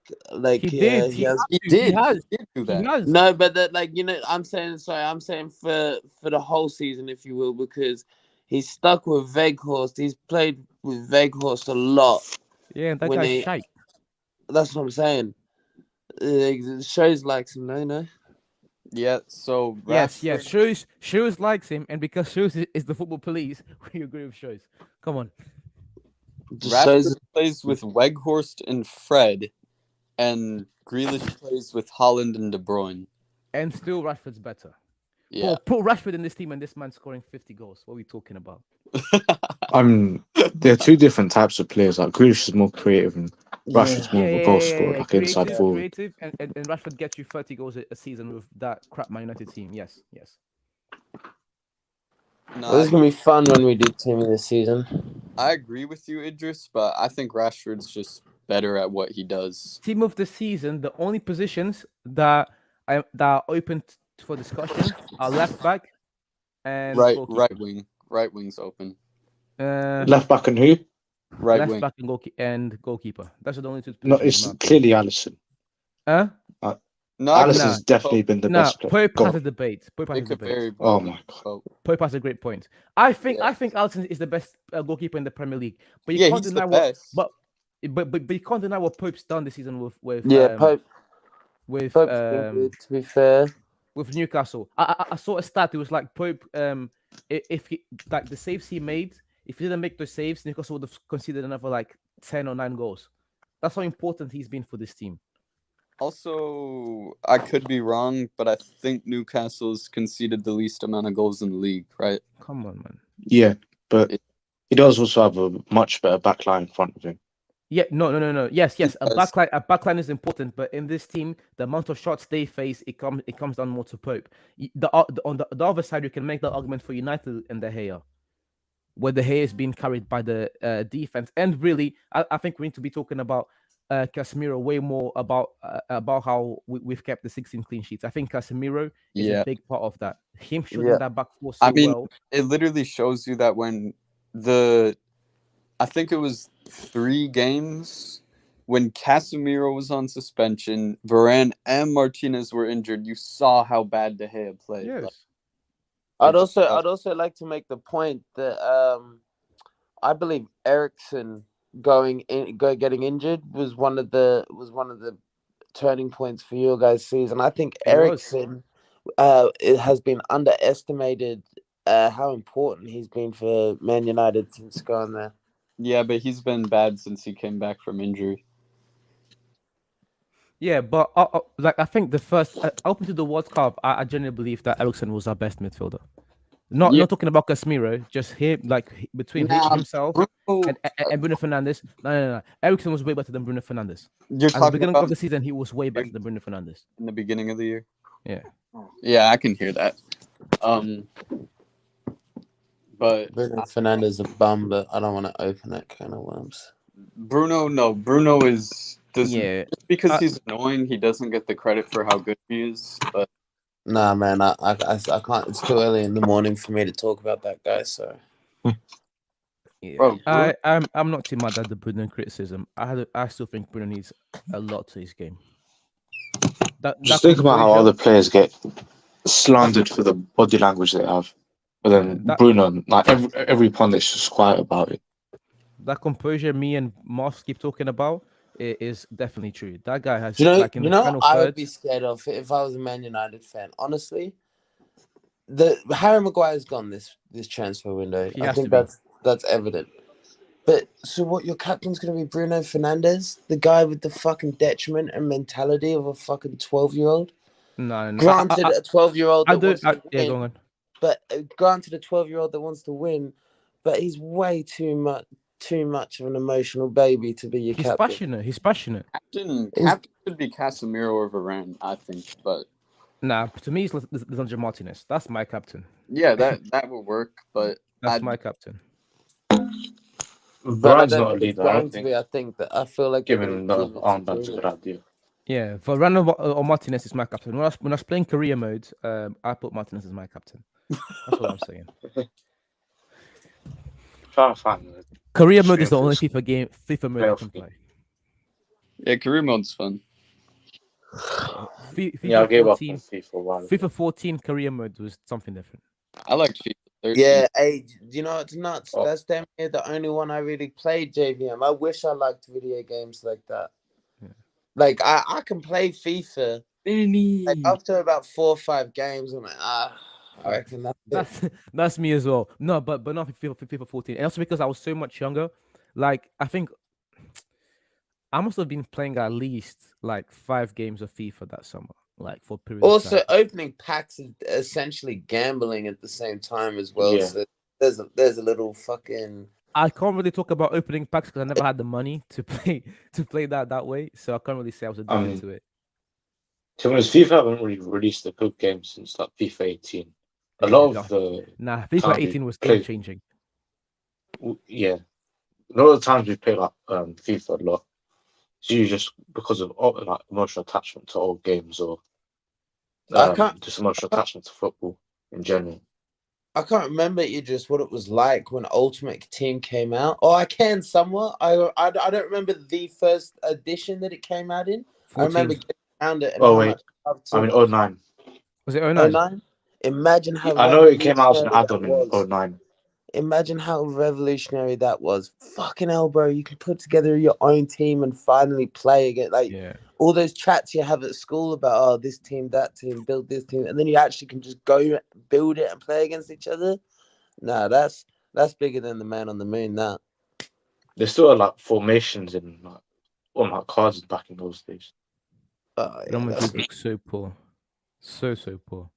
He did. he has. He He did. has. He did do He that. has. No, but that I'm saying for the whole season, if you will, because He's stuck with Weghorst. He's played with Weghorst a lot. Yeah, that When guy's he- shite. That's what I'm saying. Shows likes him, no. Yeah, so Yes, Rashford, Shoes likes him, and because Shoes is the football police, we agree with Shoes. Come on. Just Rashford shows. plays with Weghorst and Fred, and Grealish plays with Holland and De Bruyne. And still Rashford's better. Yeah. Put Rashford in this team and this man scoring 50 goals. What are we talking about? There are two different types of players. Like Grealish is more creative, and Rashford's more of a goal scorer, like inside forward. Creative, and Rashford gets you 30 goals a season with that crap Man United team. Yes. No, This is gonna be fun when we do team this season. I agree with you, Idris, but I think Rashford's just better at what he does. Team of the season, the only positions that are open for discussion are left back and goalkeeper. Right wing's open. Left back and who? Right left wing. back and goalkeeper. Those are the only two No, positions. it's clearly Alisson. Huh? No, Alisson's definitely been the best player. Pope has a debate. Pope has a debate. Oh my god. Pope has a great point. I think Alisson is the best goalkeeper in the Premier League. But you Yeah, can't he's deny the what. best. But you can't deny what Pope's done this season with Pope. with Pope's been good, to be fair. with Newcastle. I saw a stat. It was like Pope. If he like the saves he made, if he didn't make those saves, Newcastle would have conceded another like 10 or 9 goals. That's how important he's been for this team. Also, I could be wrong, but I think Newcastle's conceded the least amount of goals in the league, right? Come on, man. Yeah, but he does also have a much better backline in front of him. Yeah, no. Yes. A does. backline is important, but in this team, the amount of shots they face, it comes down more to Pope. On the other side, you can make that argument for United and De Gea, where De Gea is being carried by the defense. And really, I think we need to be talking about Casemiro way more about how we've kept the 16 clean sheets. I think Casemiro is a big part of that. Him shooting that back four so well. It literally shows you that when I think it was 3 games when Casemiro was on suspension, Varane and Martinez were injured. You saw how bad De Gea played. Yes. I'd also like to make the point that I believe Eriksen getting injured was one of the turning points for your guys' season. I think Eriksen it has been underestimated how important he's been for Man United since going there. Yeah, but he's been bad since he came back from injury. Yeah, but I think the first open to the World Cup, I genuinely believe that Eriksen was our best midfielder. Not talking about Casemiro, just him, like between himself and Bruno Fernandes. No. Eriksen was way better than Bruno Fernandes. At the beginning of the season, he was way better than Bruno Fernandes. In the beginning of the year? Yeah. Yeah, I can hear that. But Bruno Fernandes is a bum, but I don't want to open that can of worms. Bruno is just because he's annoying, he doesn't get the credit for how good he is. But nah, man, I can't. It's too early in the morning for me to talk about that guy. So, Bro, I'm not too mad at the Bruno criticism. I still think Bruno needs a lot to his game. Just think about how other players get slandered for the body language they have. But then Bruno, like every pundit's just quiet about it. That composure me and Moss keep talking about is definitely true. That guy has I would be scared of it if I was a Man United fan. Honestly, Harry Maguire's gone this transfer window. I think that's evident. But so what? Your captain's gonna be Bruno Fernandes, the guy with the fucking detriment and mentality of a fucking 12-year-old. No. Granted, a 12-year-old. Go on. But granted, a 12-year-old that wants to win, but he's way too much of an emotional baby to be your captain. He's passionate. Captain should be Casemiro or Varane, I think. But to me, it's Lisandro Martinez. That's my captain. Yeah, that would work. But that's my captain. Varane's not a leader. I feel like giving the armband's a good idea. Yeah, Varane or Martinez is my captain. When I was playing career mode, I put Martinez as my captain. That's what I'm saying. Career mode is the only FIFA mode I can play. Yeah, career mode's fun. FIFA I gave 14, up on FIFA 1. FIFA 14 career mode was something different. I liked FIFA Yeah, hey, you know it's nuts. Oh. That's damn near the only one I really played, JVM. I wish I liked video games like that. Yeah. Like I can play FIFA. Like after about 4 or 5 games, I'm like, I reckon that's it. That's me as well. No, but not FIFA 14. And also because I was so much younger. Like I think I must have been playing at least like 5 games of FIFA that summer, like for a period of Also, time. opening packs is essentially gambling at the same time as well. Yeah. So there's a little fucking. I can't really talk about opening packs because I never had the money to play that way. So I can't really say I was addicted to it. To be honest, FIFA haven't really released a good game since like FIFA 18. A lot of the FIFA times 18 we was played- game changing. yeah, a lot of the times we play like FIFA a lot. It's usually just because of like emotional attachment to old games or I can't just emotional attachment to football in general. I can't remember just what it was like when Ultimate Team came out. Oh, I can somewhat. I don't remember the first edition that it came out in. 14. I remember getting around it and Oh how wait, much I loved I it. mean 09. Was it 09? 09? Imagine how I know it came out as an revolutionary add-on that was. in 09. Imagine how revolutionary that was. Fucking hell, bro. You can put together your own team and finally play again. Like Yeah. all those chats you have at school about, oh, this team, that team, build this team. And then you actually can just go build it and play against each other. Nah, that's bigger than the man on the moon, that. There's still like formations in like on like cards back in those days. Oh, Real yeah, Madrid looks so poor. So poor.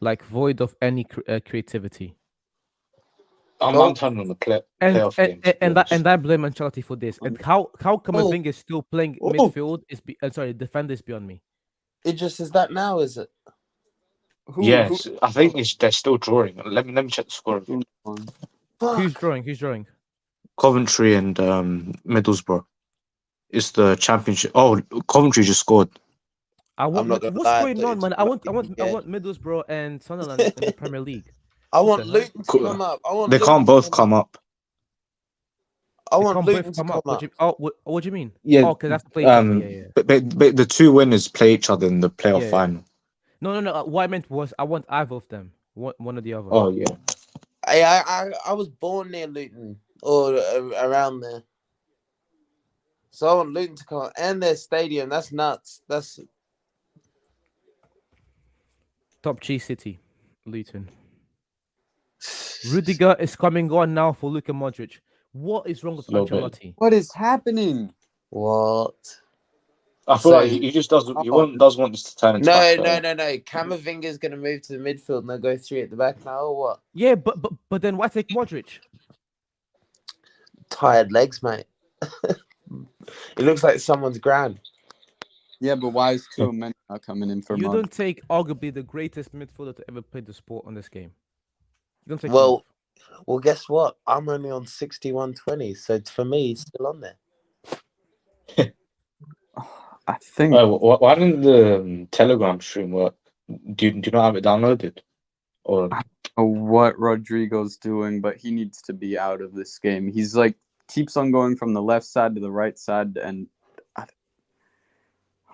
Like void of any creativity. I'm telling on the playoff games. to be And honest. I blame Ancelotti for this. And how Camavinga is still playing midfield is defender is beyond me. It just is that now, is it? Yes, I think they're still drawing. Let me check the score. Fuck. Who's drawing? Coventry and Middlesbrough. It's the championship. Oh, Coventry just scored. I'm not gonna what's lie, going on, man? I want Middlesbrough and Sunderland in the Premier League. I What want the hell? Luton to come up. They can't both come up. I They want can't Luton both to come come up. up. What do you mean? Yeah. Oh, because that's to play each other. Yeah. But the two winners play each other in the playoff Yeah. final. No. What I meant was I want either of them. One or the other. Oh yeah. I was born near Luton or around there. So I want Luton to come up. And their stadium. That's nuts. That's Top G City, Luton. Rudiger is coming on now for Luka Modric. What is wrong with Little bit. Ancelotti? What is happening? what? I feel like he just does. He does want this to turn into. No. Like, Camavinga's gonna move to the midfield and they'll go 3 at the back now or what? Yeah, but then why take Modric? Tired legs, mate. It looks like someone's grand. Yeah, but why is two men not coming in for You Mod? don't take arguably the greatest midfielder to ever play the sport on this game. You don't take him Well, off. guess what? I'm only on 6120, so for me, he's still on there. I think why didn't the Telegram stream work? Do you not have it downloaded? Or what Rodrigo's doing, but he needs to be out of this game. He's like keeps on going from the left side to the right side, and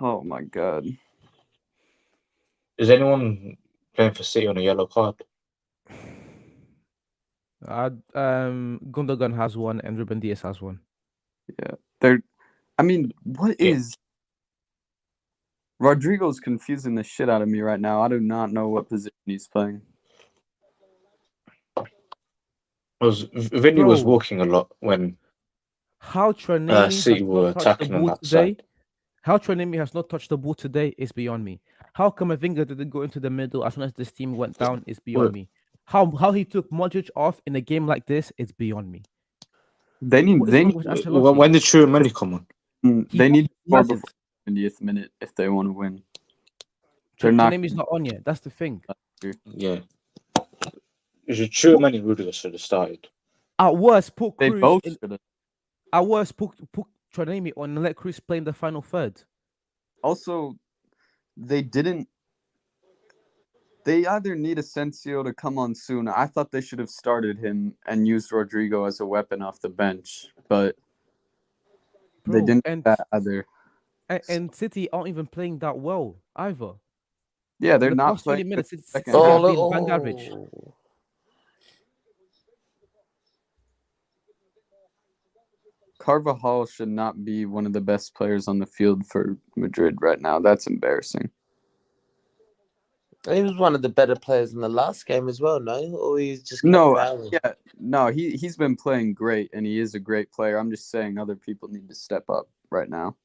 oh my god. is anyone playing for City on a yellow card? Gundogan has one and Ruben Diaz has one. Yeah, what is Rodrigo's confusing the shit out of me right now. I do not know what position he's playing. Vinny was Bro. walking a lot when How Tranemi City has were not touched the attacking on ball that today? side. How Tranemi has not touched the ball today is beyond me. How Camavinga didn't go into the middle as soon as this team went down is beyond Well- me. How he took Modric off in a game like this is beyond me. They need What is they wrong need with Ancelotti? When did Chouameni come on? they need to score hasn't. before the 70th minute if they want to win. They're not- Tranemi's not on yet. That's the thing. Yeah. Chouameni Rudiger should have started. At worst, put They Cruz both in, should have. at worst put Tranemi on and let Cruz play in the final third. Also, they didn't. They either need Asensio to come on soon. I thought they should have started him and used Rodrigo as a weapon off the bench, but they Bro, didn't and do that either. and City aren't even playing that well either. Yeah, they're the not past 20 playing. minutes, good City second have half. been bang average. Carvajal should not be one of the best players on the field for Madrid right now. That's embarrassing. He was one of the better players in the last game as well, no? Or he's just No, fouling? he's been playing great, and he is a great player. I'm just saying other people need to step up right now.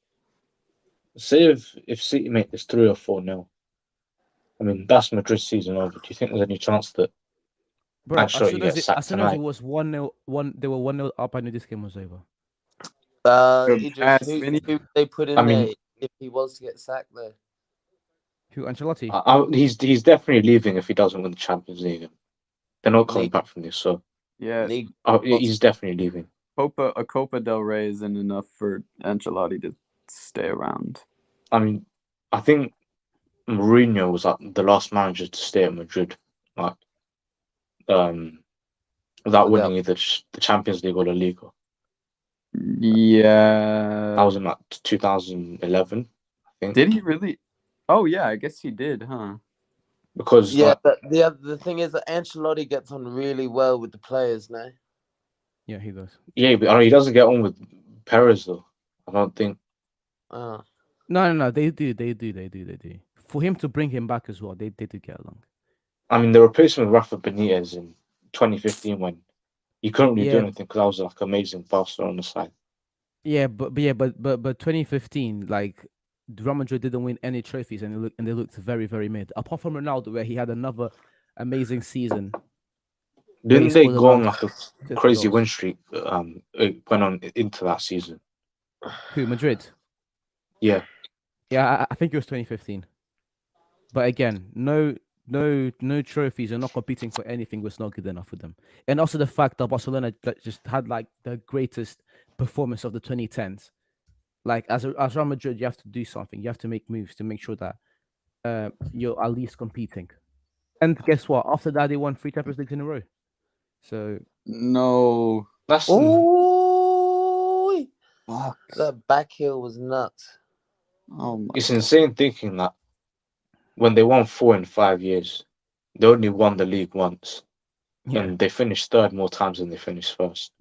Say if City make this 3 or 4-0, I mean that's Madrid's season over. Do you think there's any chance that Bro, as Ancelotti soon gets as sacked as soon as it tonight? was 1-0, they were 1-0 up, I knew this game was over. Idris, who they put in I mean- there if he was to get sacked there? Who, Ancelotti? He's definitely leaving if he doesn't win the Champions League. They're not coming League. back from this, so Yeah, League. he's definitely leaving. a Copa del Rey isn't enough for Ancelotti to stay around. I mean, I think Mourinho was like the last manager to stay at Madrid, like without winning either the Champions League or the Liga. Yeah. That was in like 2011, I think. Did he really? Oh yeah, I guess he did, huh? Because Yeah, like, but the thing is that Ancelotti gets on really well with the players now. Yeah, he does. yeah, but I know he doesn't get on with Perez though. I don't think. Oh. No, they do. For him to bring him back as well, they did get along. I mean, the replacement of Rafa Benitez in 2015 when he couldn't really do Yeah. anything because I was like amazing passer on the side. Yeah, but 2015, like Real Madrid didn't win any trophies, and they looked very, very mid. Apart from Ronaldo, where he had another amazing season. Didn't they scored go on around like a 50 crazy goals. win streak? It went on into that season. Who, Madrid? Yeah. Yeah, I think it was 2015. But again, no trophies. You're not competing for anything was not good enough for them. And also the fact that Barcelona just had like the greatest performance of the 2010s. Like as Real Madrid, you have to do something. You have to make moves to make sure that you're at least competing. And guess what? After that, they won 3 Champions Leagues in a row. So No. That's Oh, Fuck. that back heel was nuts. Oh my it's God. insane thinking that when they won 4 in 5 years, they only won the league once. yeah, And they finished third more times than they finished first.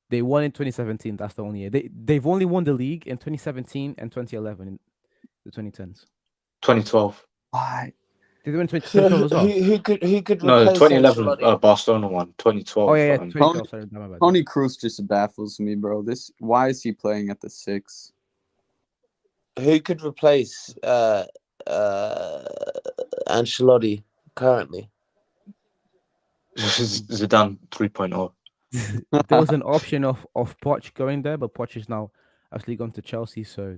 They won in 2017. That's the only year. They've only won the league in 2017 and 2011 in the 2010s. 2012. Why? Did they win 2012 as well? Who could No, replace 2011 Ancelotti? Barcelona won. 2012. Oh yeah, 2012. Sorry, my bad. Tony Cruz just baffles me, bro. Why is he playing at the 6? Who could replace Ancelotti currently? Zidane 3.0. There was an option of Poch going there, but Poch is now actually gone to Chelsea, so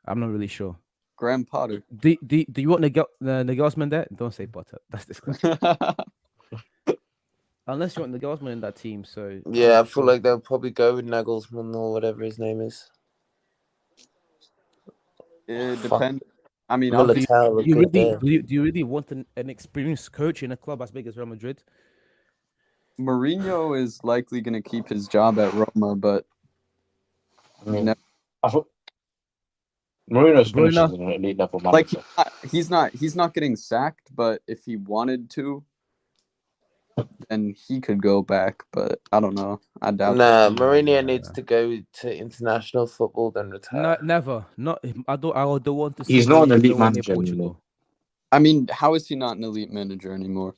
I'm not really sure. Graham Potter. Do you want Nagelsmann there? Don't say Potter. That's disgusting. Unless you want Nagelsmann in that team, so Yeah, I feel like they'll probably go with Nagelsmann or whatever his name is. It Fuck. depends. I mean, Militao look good there. do you really want an experienced coach in a club as big as Real Madrid? Mourinho is likely going to keep his job at Roma, but I mean, Mourinho's finished as an elite level like manager. he's not getting sacked. But if he wanted to, then he could go back. But I don't know. I doubt. Nah, Mourinho needs to go to international football then retire. No, never. Not. I don't want to. See He's not an elite Mourinho when they're manager Portugal. anymore. I mean, how is he not an elite manager anymore?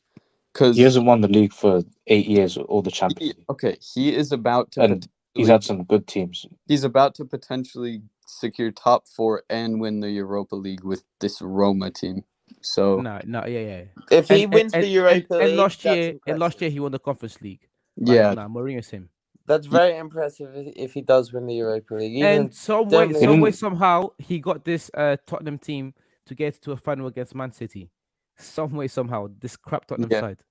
Because He hasn't won the league for 8 years or the Champions League. okay, he is about to. And he's had some good teams. He's about to potentially secure top 4 and win the Europa League with this Roma team. So No, yeah. If he wins the Europa League, and last that's year he won the Conference League. yeah, Mourinho's him. That's very impressive if he does win the Europa League. Even And some way, Germany- somehow, he got this Tottenham team to get to a final against Man City. Some way, somehow, this crap Tottenham Yeah. side.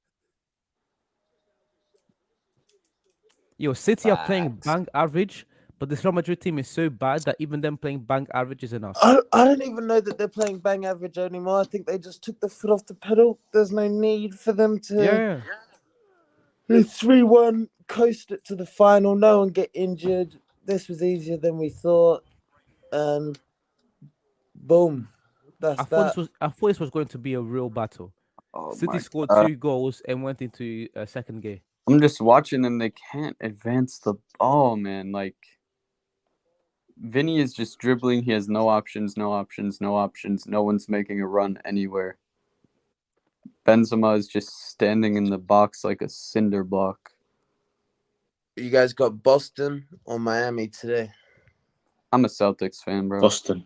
Yo, City are playing Facts. bang average, but this Real Madrid team is so bad that even them playing bang average is enough. I don't even know that they're playing bang average anymore. I think they just took the foot off the pedal. There's no need for them to Yeah. 3-1 coast it to the final. No one get injured. This was easier than we thought, and boom, that's I that. thought this was going to be a real battle. Oh City my scored God. 2 goals and went into a second game. I'm just watching and they can't advance the ball, man. Like, Vinny is just dribbling. He has no options, no options, no options. No one's making a run anywhere. Benzema is just standing in the box like a cinder block. You guys got Boston or Miami today? I'm a Celtics fan, bro. Boston.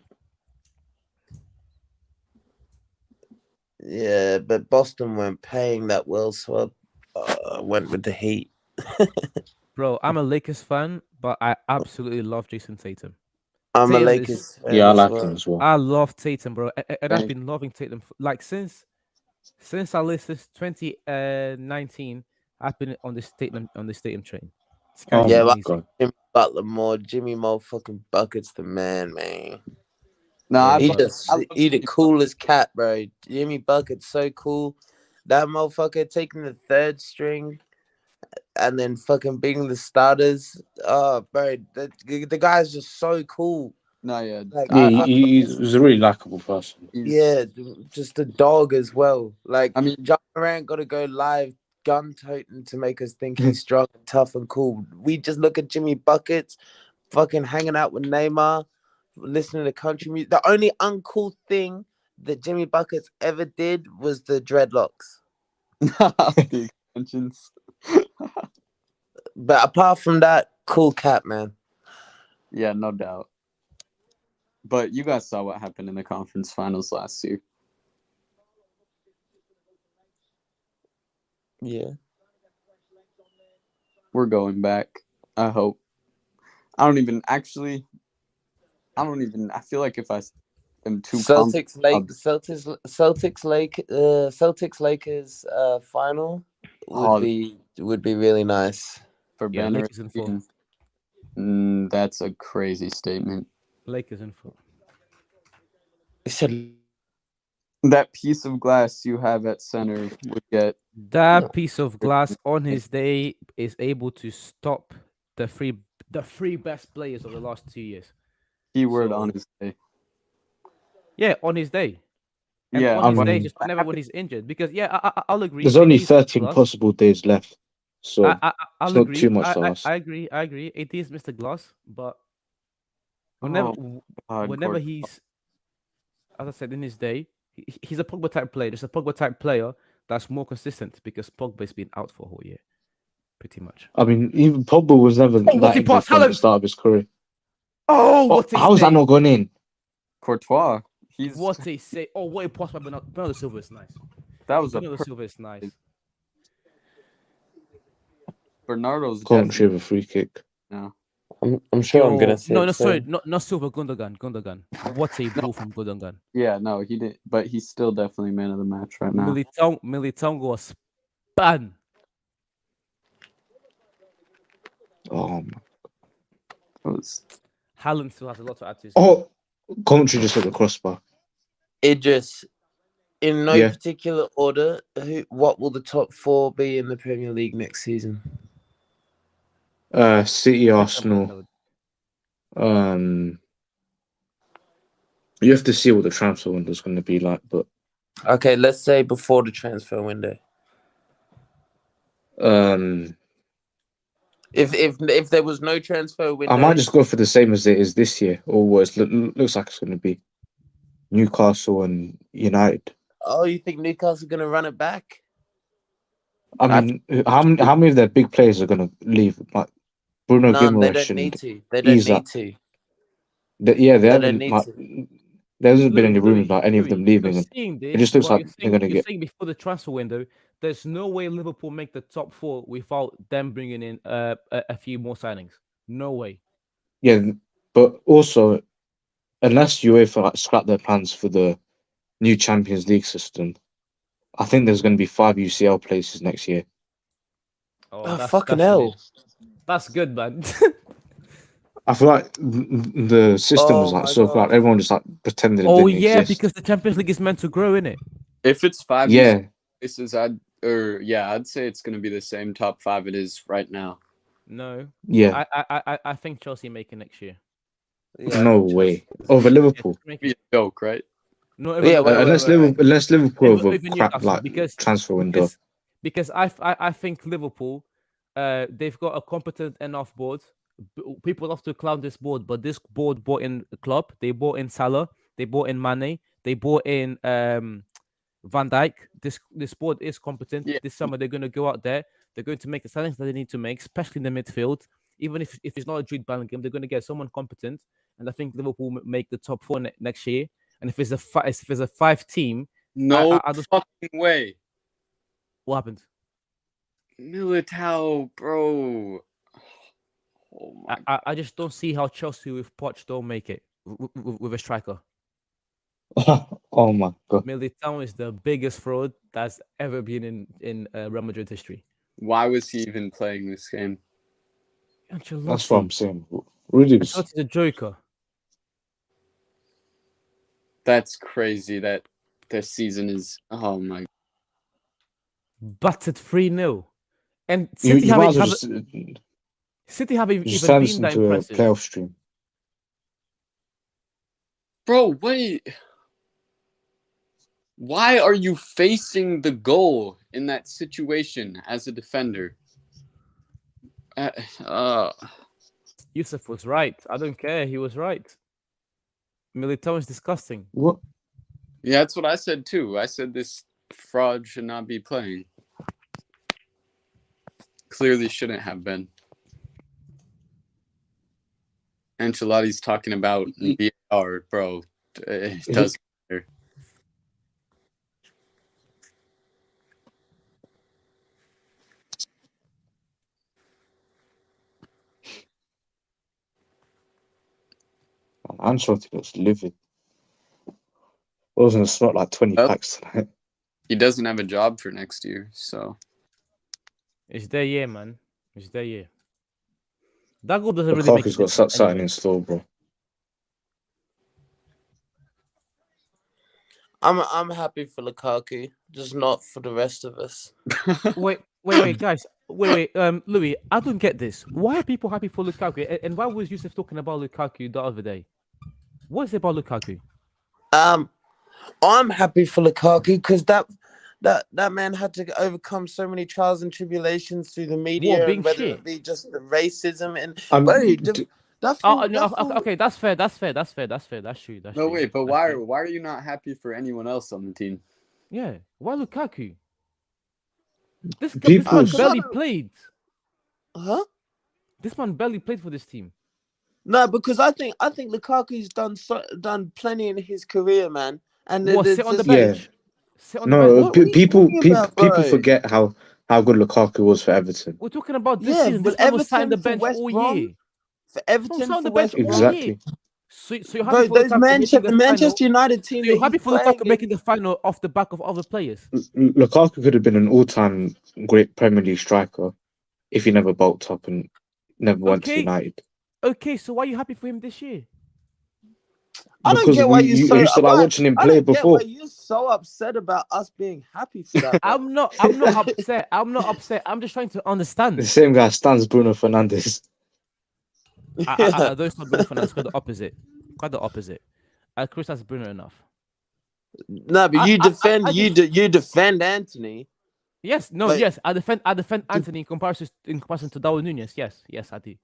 Yeah, but Boston weren't paying that well, so I went with the Heat. Bro, I'm a Lakers fan, but I absolutely love Jason Tatum. I'm a Tatum is- Lakers fan Yeah, I as like well. him as well. I love Tatum, bro, and I've Thank- been loving Tatum like since I listened 2019. I've been on this Tatum train. It's kind Oh of Yeah, my but- amazing. God. Jimmy Butler more. Jimmy Mo fucking buckets the man. No, Yeah, I He love- just I love he the Jimmy coolest cat, bro. Jimmy Bucket's so cool. That motherfucker taking the third string and then fucking being the starters. Oh, bro, the guy's just so cool. No, yeah. Like, Yeah, I- he's a really likable person. He's- just a dog as well. Like, I mean, John Morant got to go live gun toting to make us think he's strong and tough and cool. We just look at Jimmy Buckets, fucking hanging out with Neymar, listening to country music. The only uncool thing that Jimmy Buckets ever did was the dreadlocks. the extensions. But apart from that, cool cat, man. Yeah, no doubt. But you guys saw what happened in the conference finals last year. Yeah. We're going back. I hope. I feel like if I am too Celtics Lakers final would be really nice. for Yeah, banner, Lakers in four. that's a crazy statement. Lakers in four. He said That piece of glass you have at center would get That piece of glass on his day is able to stop the three best players of the last 2 years. keyword So- on his day. Yeah, on his day. And Yeah, on his I day, mean- just whenever when he's injured. Because I'll agree. There's it only is Mr. 13 Glass. possible days left, so I'll it's not agree. too much to ask. I agree. It is Mr. Glass, but whenever God, whenever Gordon. he's, as I said, in his day, he's a Pogba type player. Just a Pogba type player that's more consistent because Pogba's been out for a whole year, pretty much. I mean, even Pogba was never what's that he injured pass? from the Haaland! start of his career. Oh, what a How is that save! not going in? Courtois. He's What a save! Oh, what a pass by Bernardo Silva is nice. that was a Bernardo Silva is nice. Bernardo's Coventry with a free kick. now. I'm sure I'm gonna say No, it sorry, soon. not Silva. Gundogan. What a ball from Gundogan. Yeah, no, he did, but he's still definitely man of the match right now. Militão was span. Oh, my. It was- Haaland still has a lot to add to his. Oh, Coventry just hit the crossbar. Idris, in no Yeah. particular order, what will the top four be in the Premier League next season? City, Arsenal. You have to see what the transfer window is going to be like, but Okay, let's say before the transfer window. If there was no transfer window, I might just go for the same as it is this year, or what it looks like it's going to be. Newcastle and United. Oh, you think Newcastle are gonna run it back? I mean, how many of their big players are going to leave? Like Bruno None. They Guimaraes don't and need to. They don't Isak. need to. They They don't haven't. need Like, to. there hasn't been any Louis, rumors about any of them Louis, leaving. you're And saying this, it just looks but like they're going to you're get. saying before the transfer window, there's no way Liverpool make the top four without them bringing in a few more signings. No way. Yeah, but also, unless UEFA like, scrap their plans for the new Champions League system, I think there's going to be 5 UCL places next year. Oh, fucking hell. lit. That's good, man. I feel like the system was Oh like my so God. flat. Everyone just like pretended it Oh didn't yeah, exist. because the Champions League is meant to grow, innit? If it's 5 Yeah, places, I'd say it's going to be the same top 5 it is right now. No, yeah, I think Chelsea make it next year. Yeah, no way over Liverpool. Make Be it. a joke, right? No, Yeah, wait, Unless Liverpool have a Even crap Newcastle, like because transfer window. because I think Liverpool they've got a competent enough board. People love to clown this board, but this board bought in Klopp. They bought in Salah. They bought in Mane. They bought in Van Dijk. This board is competent. Yeah. This summer they're going to go out there. They're going to make the signings that they need to make, especially in the midfield. Even if it's not a Jude Bellingham, they're going to get someone competent. And I think Liverpool will make the top 4 next year. And if it's a 5 team, No I just, fucking way. what happened? Militao, bro. Oh my I just don't see how Chelsea with Poch don't make it with a striker. Oh my god. Militao is the biggest fraud that's ever been in Real Madrid history. Why was he even playing this game? Ancelotti. That's what I'm saying. Really, Ancelotti's a joker. That's crazy that their season is. Oh my. Battered 3-0. And you City might as well haven't City haven't just even send been us that into a impressive. playoff stream. Bro, wait. Why are you facing the goal in that situation as a defender? Yusuf was right. I don't care. He was right. Militao is disgusting. What? Yeah, that's what I said too. I said this fraud should not be playing. Clearly shouldn't have been. Ancelotti's talking about VAR, bro. It doesn't matter. Ancelotti looks livid. Wasn't smelt like 20 Well- packs tonight. He doesn't have a job for next year, so It's their year, man. It's their year. That goal doesn't really make Lukaku's a got difference something anyway. in store, bro. I'm happy for Lukaku, just not for the rest of us. Wait, guys. Wait. Louis, I don't get this. Why are people happy for Lukaku? And why was Yusuf talking about Lukaku the other day? What is it about Lukaku? I'm happy for Lukaku because that man had to overcome so many trials and tribulations through the media, What, being and whether shit? it be just the racism and that Oh, fool- no, that fool- okay, that's fair. That's true. That's no true. wait, but That's why fair. are you not happy for anyone else on the team? Yeah, why Lukaku? This People- man Because barely I don't- played. Huh? This man barely played for this team. No, because I think Lukaku's done plenty in his career, man. And What, there's sit on the just- Yeah. bench? Sit on the No, bench? What are you people talking about, people bro? forget how good Lukaku was for Everton. We're talking about this Yeah, season. but This man was sat on the Everton for bench West all Brom, year. for Someone Everton, sat on the for bench West all Brom. year. Exactly. So you're happy Bro, for those Lukaku making the the Manchester final? United team. So you're that happy he's for Lukaku playing making in- the final off the back of other players? Lukaku could have been an all-time great Premier League striker if he never bulked up and never went to Okay. United. Okay, so why are you happy for him this year? I don't Because get why you you're so. used to like watching him I play don't get before. why you're so upset about us being happy for that. bro. I'm not upset. I'm not upset. I'm just trying to understand. The same guy stands Bruno Fernandes. I don't start Bruno Fernandes. Quite the opposite. Quite the opposite. Chris has Bruno enough. No, but you defend Anthony. Yes, no, Like- yes. I defend Anthony in comparison to Darwin Núñez. Yes, I do.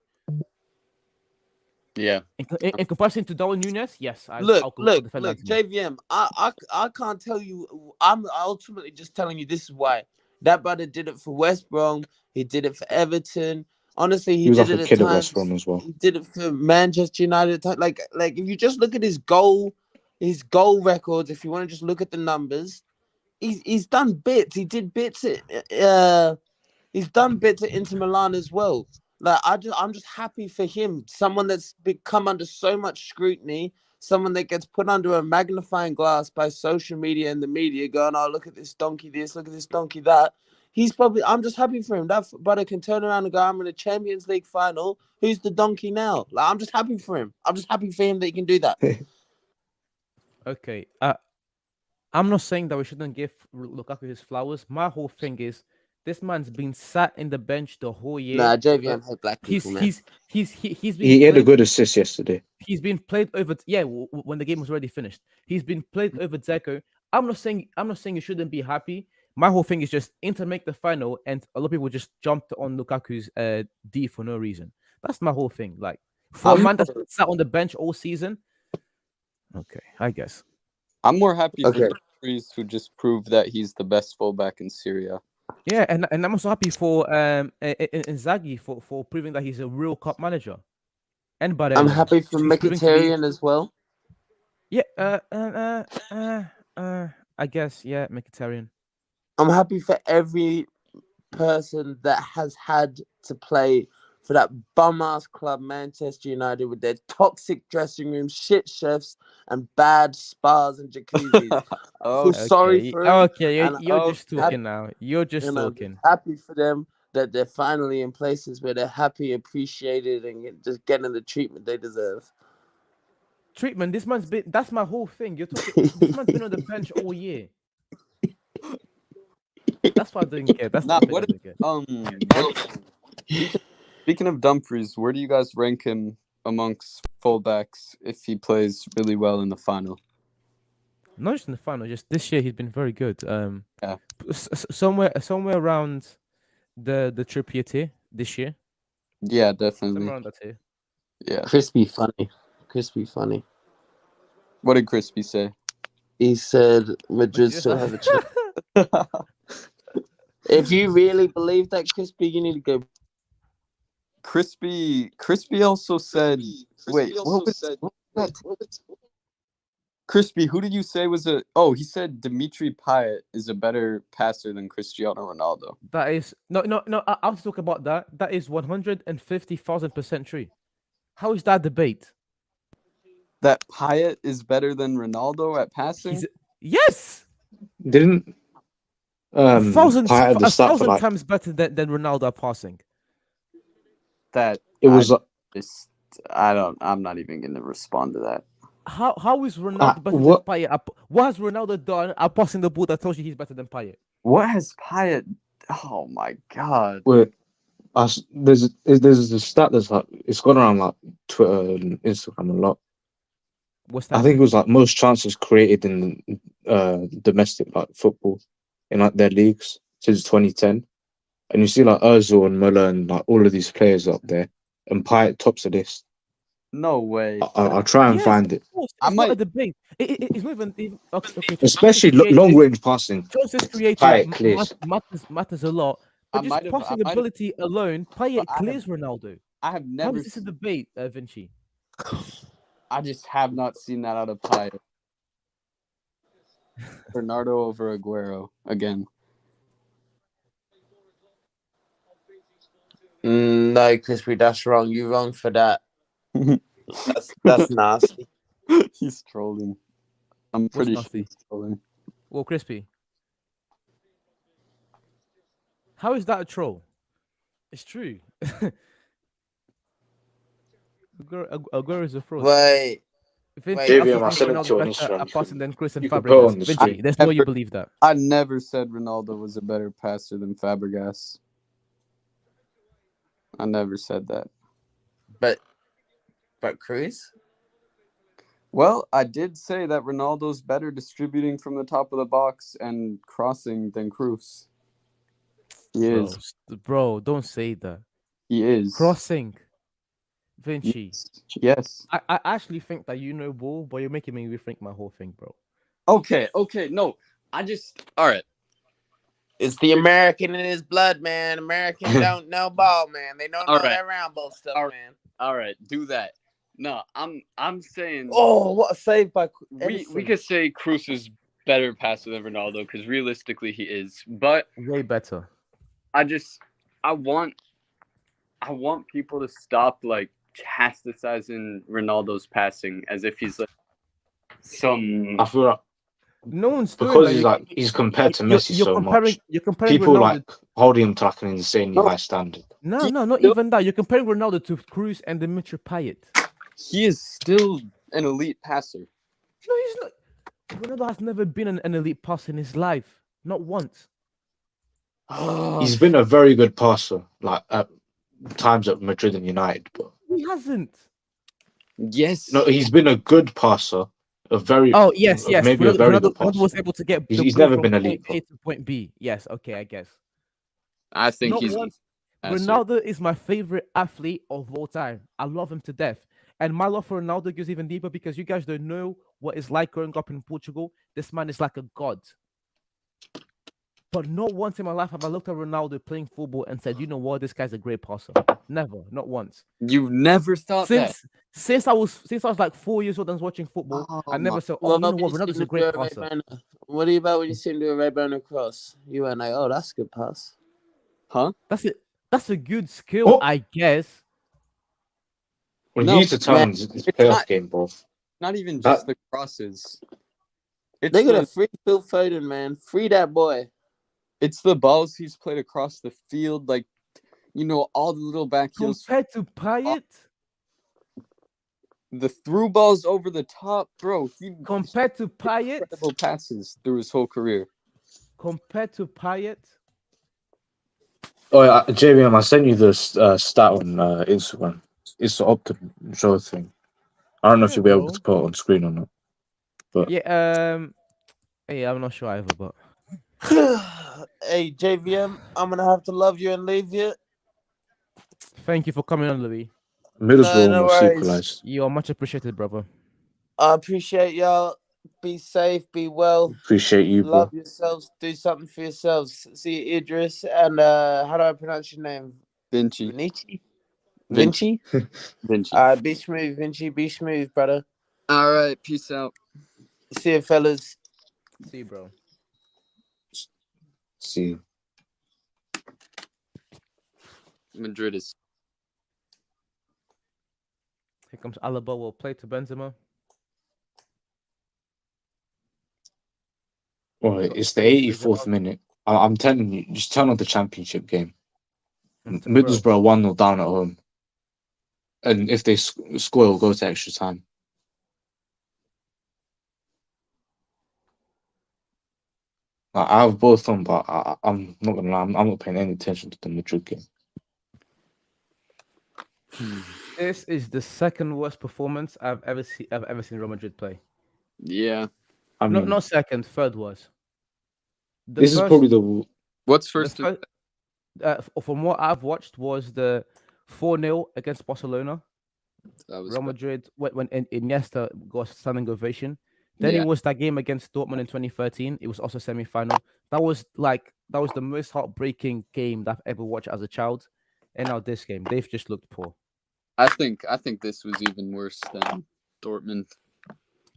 Yeah. In comparison to Darwin Núñez, yes. I'll Look, defend Anthony. JVM. I can't tell you. I'm ultimately just telling you this is why that brother did it for West Brom. He did it for Everton. Honestly, He he was did like it a at kid at times. West Brom as well. He did it for Manchester United. Like if you just look at his goal records, if you want to just look at the numbers, he's done bits. He did bits at he's done bits at Inter Milan as well. Like I'm just happy for him. Someone that's become under so much scrutiny, someone that gets put under a magnifying glass by social media and the media, going, "Oh, look at this donkey, this, look at this donkey, that." I'm just happy for him. That brother can turn around and go, "I'm in a Champions League final. Who's the donkey now?" Like, I'm just happy for him. I'm just happy for him that he can do that. Okay. I'm not saying that we shouldn't give Lukaku his flowers. My whole thing is this man's been sat in the bench the whole year. Nah, JVM hate black He's people, man. he's been He had a played- good assist yesterday. He's been played over. When the game was already finished, he's been played over Dzeko. I'm not saying you shouldn't be happy. my whole thing is just Inter make the final, and a lot of people just jumped on Lukaku's D for no reason. That's my whole thing. Like for a I'm man that's sat on the bench all season. Okay, I guess. I'm more happy for Okay. Dumfries, who just proved that he's the best fullback in Syria. Yeah, and I'm also happy for Inzaghi for proving that he's a real cup manager. And by I'm happy for Mkhitaryan as well. Yeah, I guess, yeah, Mkhitaryan. I'm happy for every person that has had to play for that bum-ass club, Manchester United, with their toxic dressing rooms, shit chefs, and bad spas and jacuzzis. I feel sorry for them. Okay, and you're I'm just talking now. You're just and I'm talking. happy for them that they're finally in places where they're happy, appreciated, and just getting the treatment they deserve. Treatment. This man's been. That's my whole thing. You're talking. This man's been on the bench all year. That's why I don't get. That's Nah, the thing I don't get. Speaking of Dumfries, where do you guys rank him amongst fullbacks if he plays really well in the final? Not just in the final, just this year he's been very good. Yeah. Somewhere around the Trippier tier this year. Yeah, definitely. Somewhere around that tier. Yeah. Crispy funny. What did Crispy say? He said Madrid still have a chance. If you really believe that, Crispy, you need to go. Crispy also said, wait, what was that? Crispy, who did you say was he said Dimitri Payet is a better passer than Cristiano Ronaldo. That is no. I'll talk about that. That is 150,000% true. How is that debate? That Payet is better than Ronaldo at passing? Yes. Didn't a thousand like, times better than Ronaldo at passing. That it was. I'm not even going to respond to that. How is Ronaldo better than Payet? What has Ronaldo done at passing the ball that tells you he's better than Payet? What has Payet? Oh my god! Wait, there's a stat that's like it's gone around like Twitter and Instagram a lot. What's that? I think it was like most chances created in domestic like football in like their leagues since 2010, and you see like Özil and Müller and like all of these players up there, and Payet tops the list. No way. I'll try and find it. It's not a debate. It's not even okay. Especially long range passing. Chances created matters a lot. But just passing ability alone, Payet clears Ronaldo. I have never. How is this a debate, Vinci? I just have not seen that out of Payet. Bernardo over Aguero again. No, Crispy, that's wrong. You're wrong for that. That's nasty. He's trolling. I'm pretty sure he's trolling. Well, Crispy, how is that a troll? It's true. Aguero is a fraud. Wait. JVM, I sent it to you on Instagram. Passing than Chris and You can put it on the Fabregas. screen. There's no you believe that. I never said Ronaldo was a better passer than Fabregas. I never said that. But Cruz? Well, I did say that Ronaldo's better distributing from the top of the box and crossing than Cruz. He is. Bro, don't say that. He is. Crossing. Vinci. Yes. I actually think that you know ball, but you're making me rethink my whole thing, bro. Okay. No. All right. It's the American in his blood, man. American don't know ball, man. They don't know that round ball stuff, man. All right, do that. No, I'm saying. Oh, what a save by! We could say Cruz is better passer than Ronaldo because realistically he is, but way better. I want people to stop like chastising Ronaldo's passing as if he's like some. I feel like no one's doing because that. he's compared to Messi so much. You're comparing people Ronaldo. like holding him to like an insanely high standard. No, not even that. You're comparing Ronaldo to Cruz and Dimitri Payet. He is still an elite passer. No, he's not. Ronaldo has never been an elite passer in his life. Not once. He's been a very good passer, like at times at Madrid and United, but he hasn't. Yes. No, he's been a good passer a very Oh yes, yes. maybe a very good Ronaldo passer. was able to get He's, the he's ball never from been point elite, A bro. to point B. Yes, okay, I guess. I think Not he's once. a passer. Ronaldo is my favorite athlete of all time. I love him to death. And my love for Ronaldo goes even deeper because you guys don't know what it's like growing up in Portugal. This man is like a god. But not once in my life have I looked at Ronaldo playing football and said, you know what, this guy's a great passer. Never, not once. You've never thought that. Since I was like 4 years old and was watching football, Oh I my- never said, What oh, you know about what, when you Ronaldo's see a him great do a passer. Ray-Ban? What do you about when you see him do a Ray-Ban across? You went like, oh, that's a good pass. Huh? That's it. That's a good skill, Oh. I guess. Well, No, he needs to turn man, on his it's playoff not- game, bro. Not even That- just the crosses. It's They got the, a free Phil Foden, man. Free that boy. it's the balls he's played across the field, like, you know, all the little back heels, Compared to Payet, the through balls over the top, bro. He compared to Payet, incredible passes through his whole career. compared to Payet. Oh, yeah, JVM, I sent you the stat on Instagram. It's the Optim show thing. I don't know if Yeah, you'll be able bro. to put it on screen or not. Yeah, I'm not sure either, but Hey, JVM, I'm going to have to love you and leave you. thank you for coming on, Louis. Middlesbrough no almost worries. equalised. You are much appreciated, brother. I appreciate y'all. Be safe. Be well. Appreciate you, bro. Love yourselves. Do something for yourselves. See you, Idris. And how do I pronounce your name? Vinci. Vinci? Vinci. Vinci? Vinci. Be smooth, Vinci. Be smooth, brother. All right. Peace out. See you, fellas. See you, bro. See. Madrid is. Here comes Alaba. Will play to Benzema. Oh, it's the 84th minute. I'm telling you, just turn on the championship game. Middlesbrough 1-0 down at home. And if they score, it'll go to extra time. I have both on, but I'm not gonna lie, I'm not paying any attention to the Madrid game. This is the second worst performance I've ever seen Real Madrid play. Yeah. I mean, Not second, third worst. this is probably the What's first? from what I've watched was the 4-0 against Barcelona. That was Real Madrid when Iniesta got a standing ovation. Then Yeah. it was that game against Dortmund in 2013. It was also semi-final. That was the most heartbreaking game that I've ever watched as a child. And now this game, they've just looked poor. I think this was even worse than Dortmund.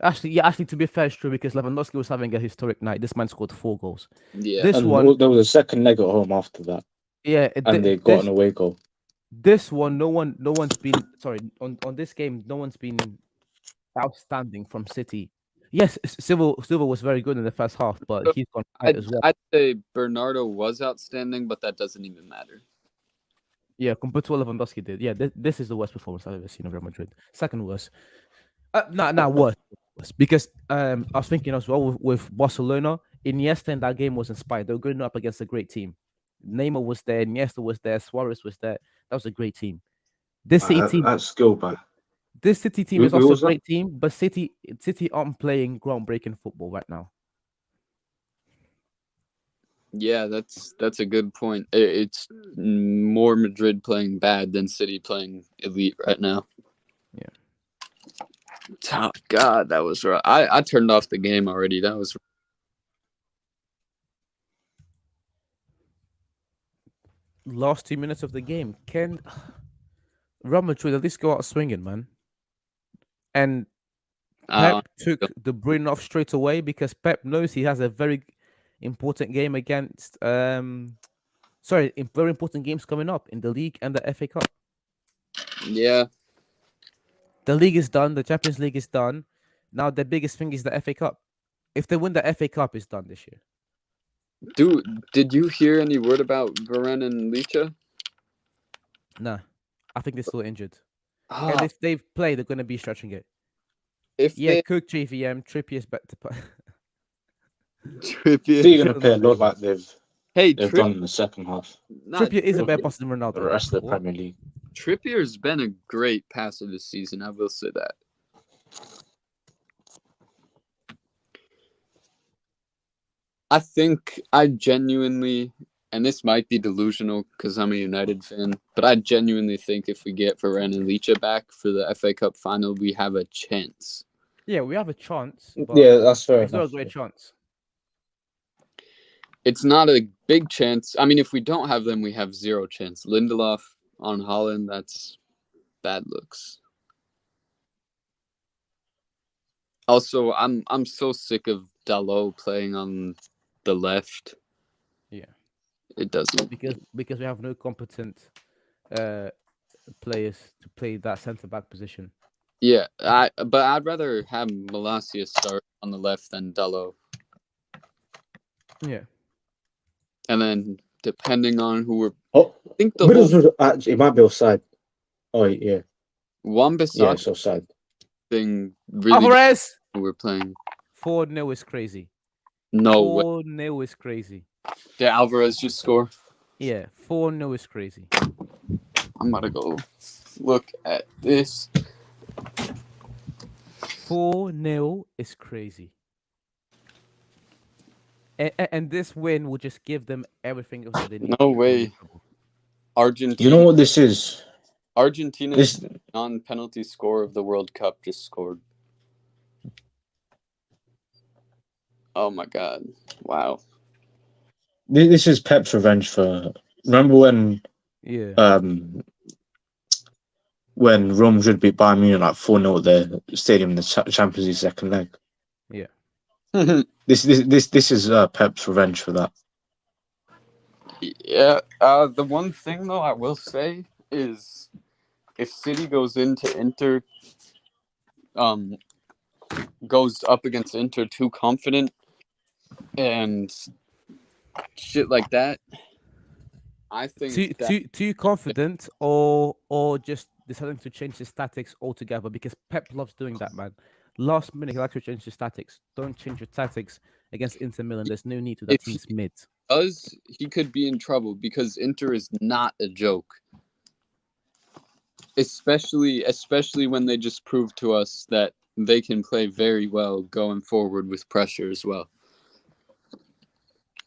Actually, to be fair, it's true because Lewandowski was having a historic night. This man scored 4 goals. Yeah. This and one, there was a second leg at home after that, yeah, and they got an away goal. This one, no one's been on this game. No one's been outstanding from City. Yes, Silva was very good in the first half, but he's gone quiet as well. I'd say Bernardo was outstanding, but that doesn't even matter. Yeah, compared to what Lewandowski did. Yeah, this is the worst performance I've ever seen of Real Madrid. Second worst. Worst. Because I was thinking as well with Barcelona, Iniesta in that game was inspired. They were going up against a great team. Neymar was there, Iniesta was there, Suarez was there. That was a great team. This City team, That's skill back. this City team Who is also a was that? great team, but City aren't playing groundbreaking football right now. Yeah, that's a good point. It's more Madrid playing bad than City playing elite right now. Yeah. Oh, God, that was rough. I turned off the game already. That was Last 2 minutes of the game, can Real Madrid at least go out swinging, man? And Pep took De Bruyne off straight away because Pep knows he has a very important game against very important games coming up in the league and the FA Cup. yeah. The league is done, the Champions League is done. Now the biggest thing is the FA Cup. If they win the FA Cup, it's done this year. Dude, did you hear any word about Varane and Licha? Nah, I think they're still injured. And if they play, they're going to be stretching it. Cook, JVM, Trippier's back to play. Trippier. They're going to play a lot like they've done in the second half. Trippier is a better passer than Ronaldo. The rest of the Premier League. Trippier's been a great passer this season. I will say that. I think I genuinely, and this might be delusional because I'm a United fan, but I genuinely think if we get Varane and Licha back for the FA Cup final, we have a chance. Yeah, we have a chance, but Yeah, that's fair it's not a enough. great chance. It's not a big chance. I mean, if we don't have them, we have zero chance. Lindelof on Holland, that's bad looks. Also, I'm so sick of Dalot playing on the left. Yeah, It doesn't. because we have no competent players to play that centre back position. Yeah, but I'd rather have Malacia start on the left than Dalot. Yeah, And then depending on who we're, Oh, I think the whole Middlesbrough actually it might be offside. Oh yeah, yeah, Wan-Bissaka it's offside. thing really Alvarez who we're playing. 4-0 is crazy. No way. 4-0 is crazy. Did Alvarez just score? Yeah, 4-0 is crazy. I'm gonna go look at this. 4-0 is crazy. And this win will just give them everything else that they need. No to way. win. Argentina. You know what this is? Argentina's This non-penalty score of the World Cup just scored. Oh my god! Wow. this is Pep's revenge for. Remember when Yeah. when Rome Madrid beat Bayern Munich like 4-0 at their stadium in the Champions League second leg. Yeah. This is Pep's revenge for that. Yeah. The one thing though I will say is, if City goes into Inter, goes up against Inter too confident and shit like that, I think Too confident or just deciding to change his tactics altogether, because Pep loves doing that, man. Last minute he likes to change his tactics. Don't change your tactics against Inter Milan. There's no need to. That If team's mid. he could be in trouble because Inter is not a joke. Especially when they just proved to us that they can play very well going forward with pressure as well.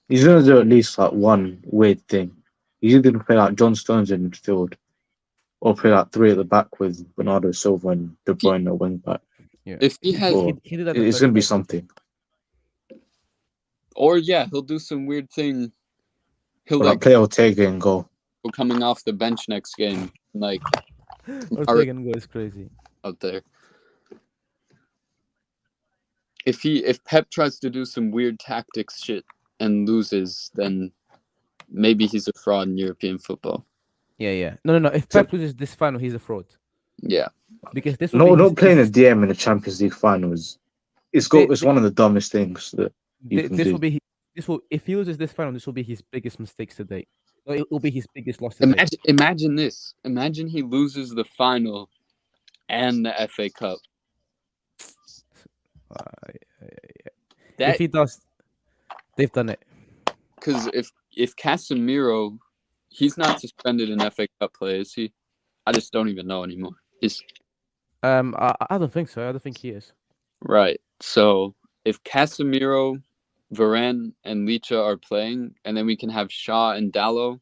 He's gonna do at least like one weird thing. He's either gonna play like John Stones in midfield, or play like three at the back with Bernardo Silva and De Bruyne at wing back. Yeah. If he has, He did that the It's first gonna be leg. something. or yeah, he'll do some weird thing. He'll Or like play Ortega and go. coming off the bench next game, like Ortega goes crazy. out there. If Pep tries to do some weird tactics shit and loses, then maybe he's a fraud in European football. Yeah. No. If Pep loses this final, he's a fraud. Yeah. Because this will be Not playing a DM in the Champions League finals. It's one of the dumbest things that you can this do. will be if he loses this final, this will be his biggest mistakes to date. It will be his biggest loss to date. Imagine this. Imagine he loses the final and the FA Cup. If he does, they've done it. Because if Casemiro, he's not suspended in FA Cup play, is he? I just don't even know anymore. I don't think so. I don't think he is. Right. So if Casemiro, Varane, and Licha are playing, and then we can have Shaw and Dalot,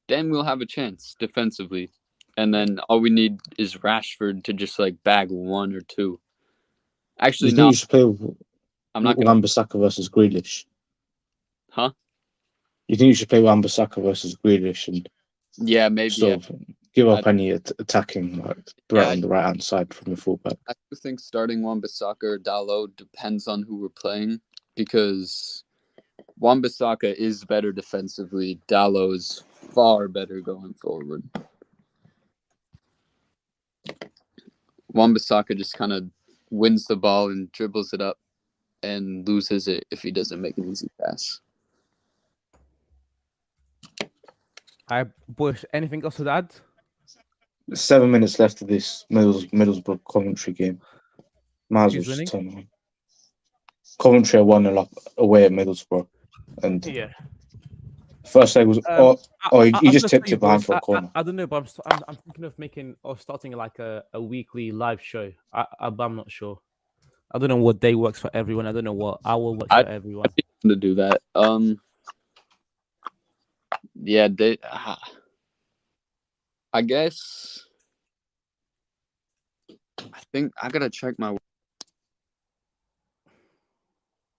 then we'll have a chance defensively. And then all we need is Rashford to just like bag one or two. Actually, You think no. you should play I'm not gonna. Wan-Bissaka versus Grealish? Huh? You think you should play Wan-Bissaka versus Grealish and Yeah, maybe. Yeah. sort of give up any attacking threat on the right hand side from the fullback? I do think starting Wan-Bissaka or Dalot depends on who we're playing, because Wan-Bissaka is better defensively. Dalot is far better going forward. Wan-Bissaka just kind of wins the ball and dribbles it up and loses it if he doesn't make an easy pass. Boys, anything else to add? 7 minutes left of this Middlesbrough Coventry game. Might as well Who's just winning? turn on. Coventry are 1-0 up away at Middlesbrough, and Yeah. first leg was he just tipped it behind for a I corner. don't know, but I'm thinking of making or starting like a weekly live show. I'm not sure. I don't know what day works for everyone. I don't know what hour works I- for everyone. To do that. Yeah, I guess. I think I gotta check my.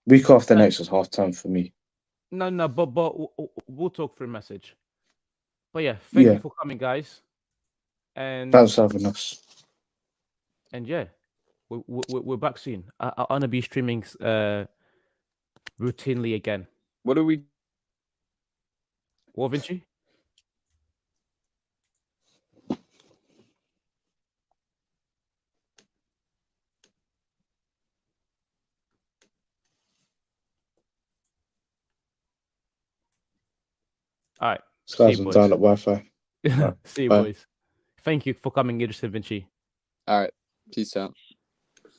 Week after next is half time for me. No, but we'll talk through message. But yeah, thank you Yeah. for coming, guys. And Thanks for having us. yeah, we're back soon. I'm gonna be streaming routinely again. What are we? What, Vinci? All right. This See guy's you, on boys. dial-up Wi-Fi. Right, See you, bye. boys. Thank you for coming, Idris and Vinci. All right. Peace out.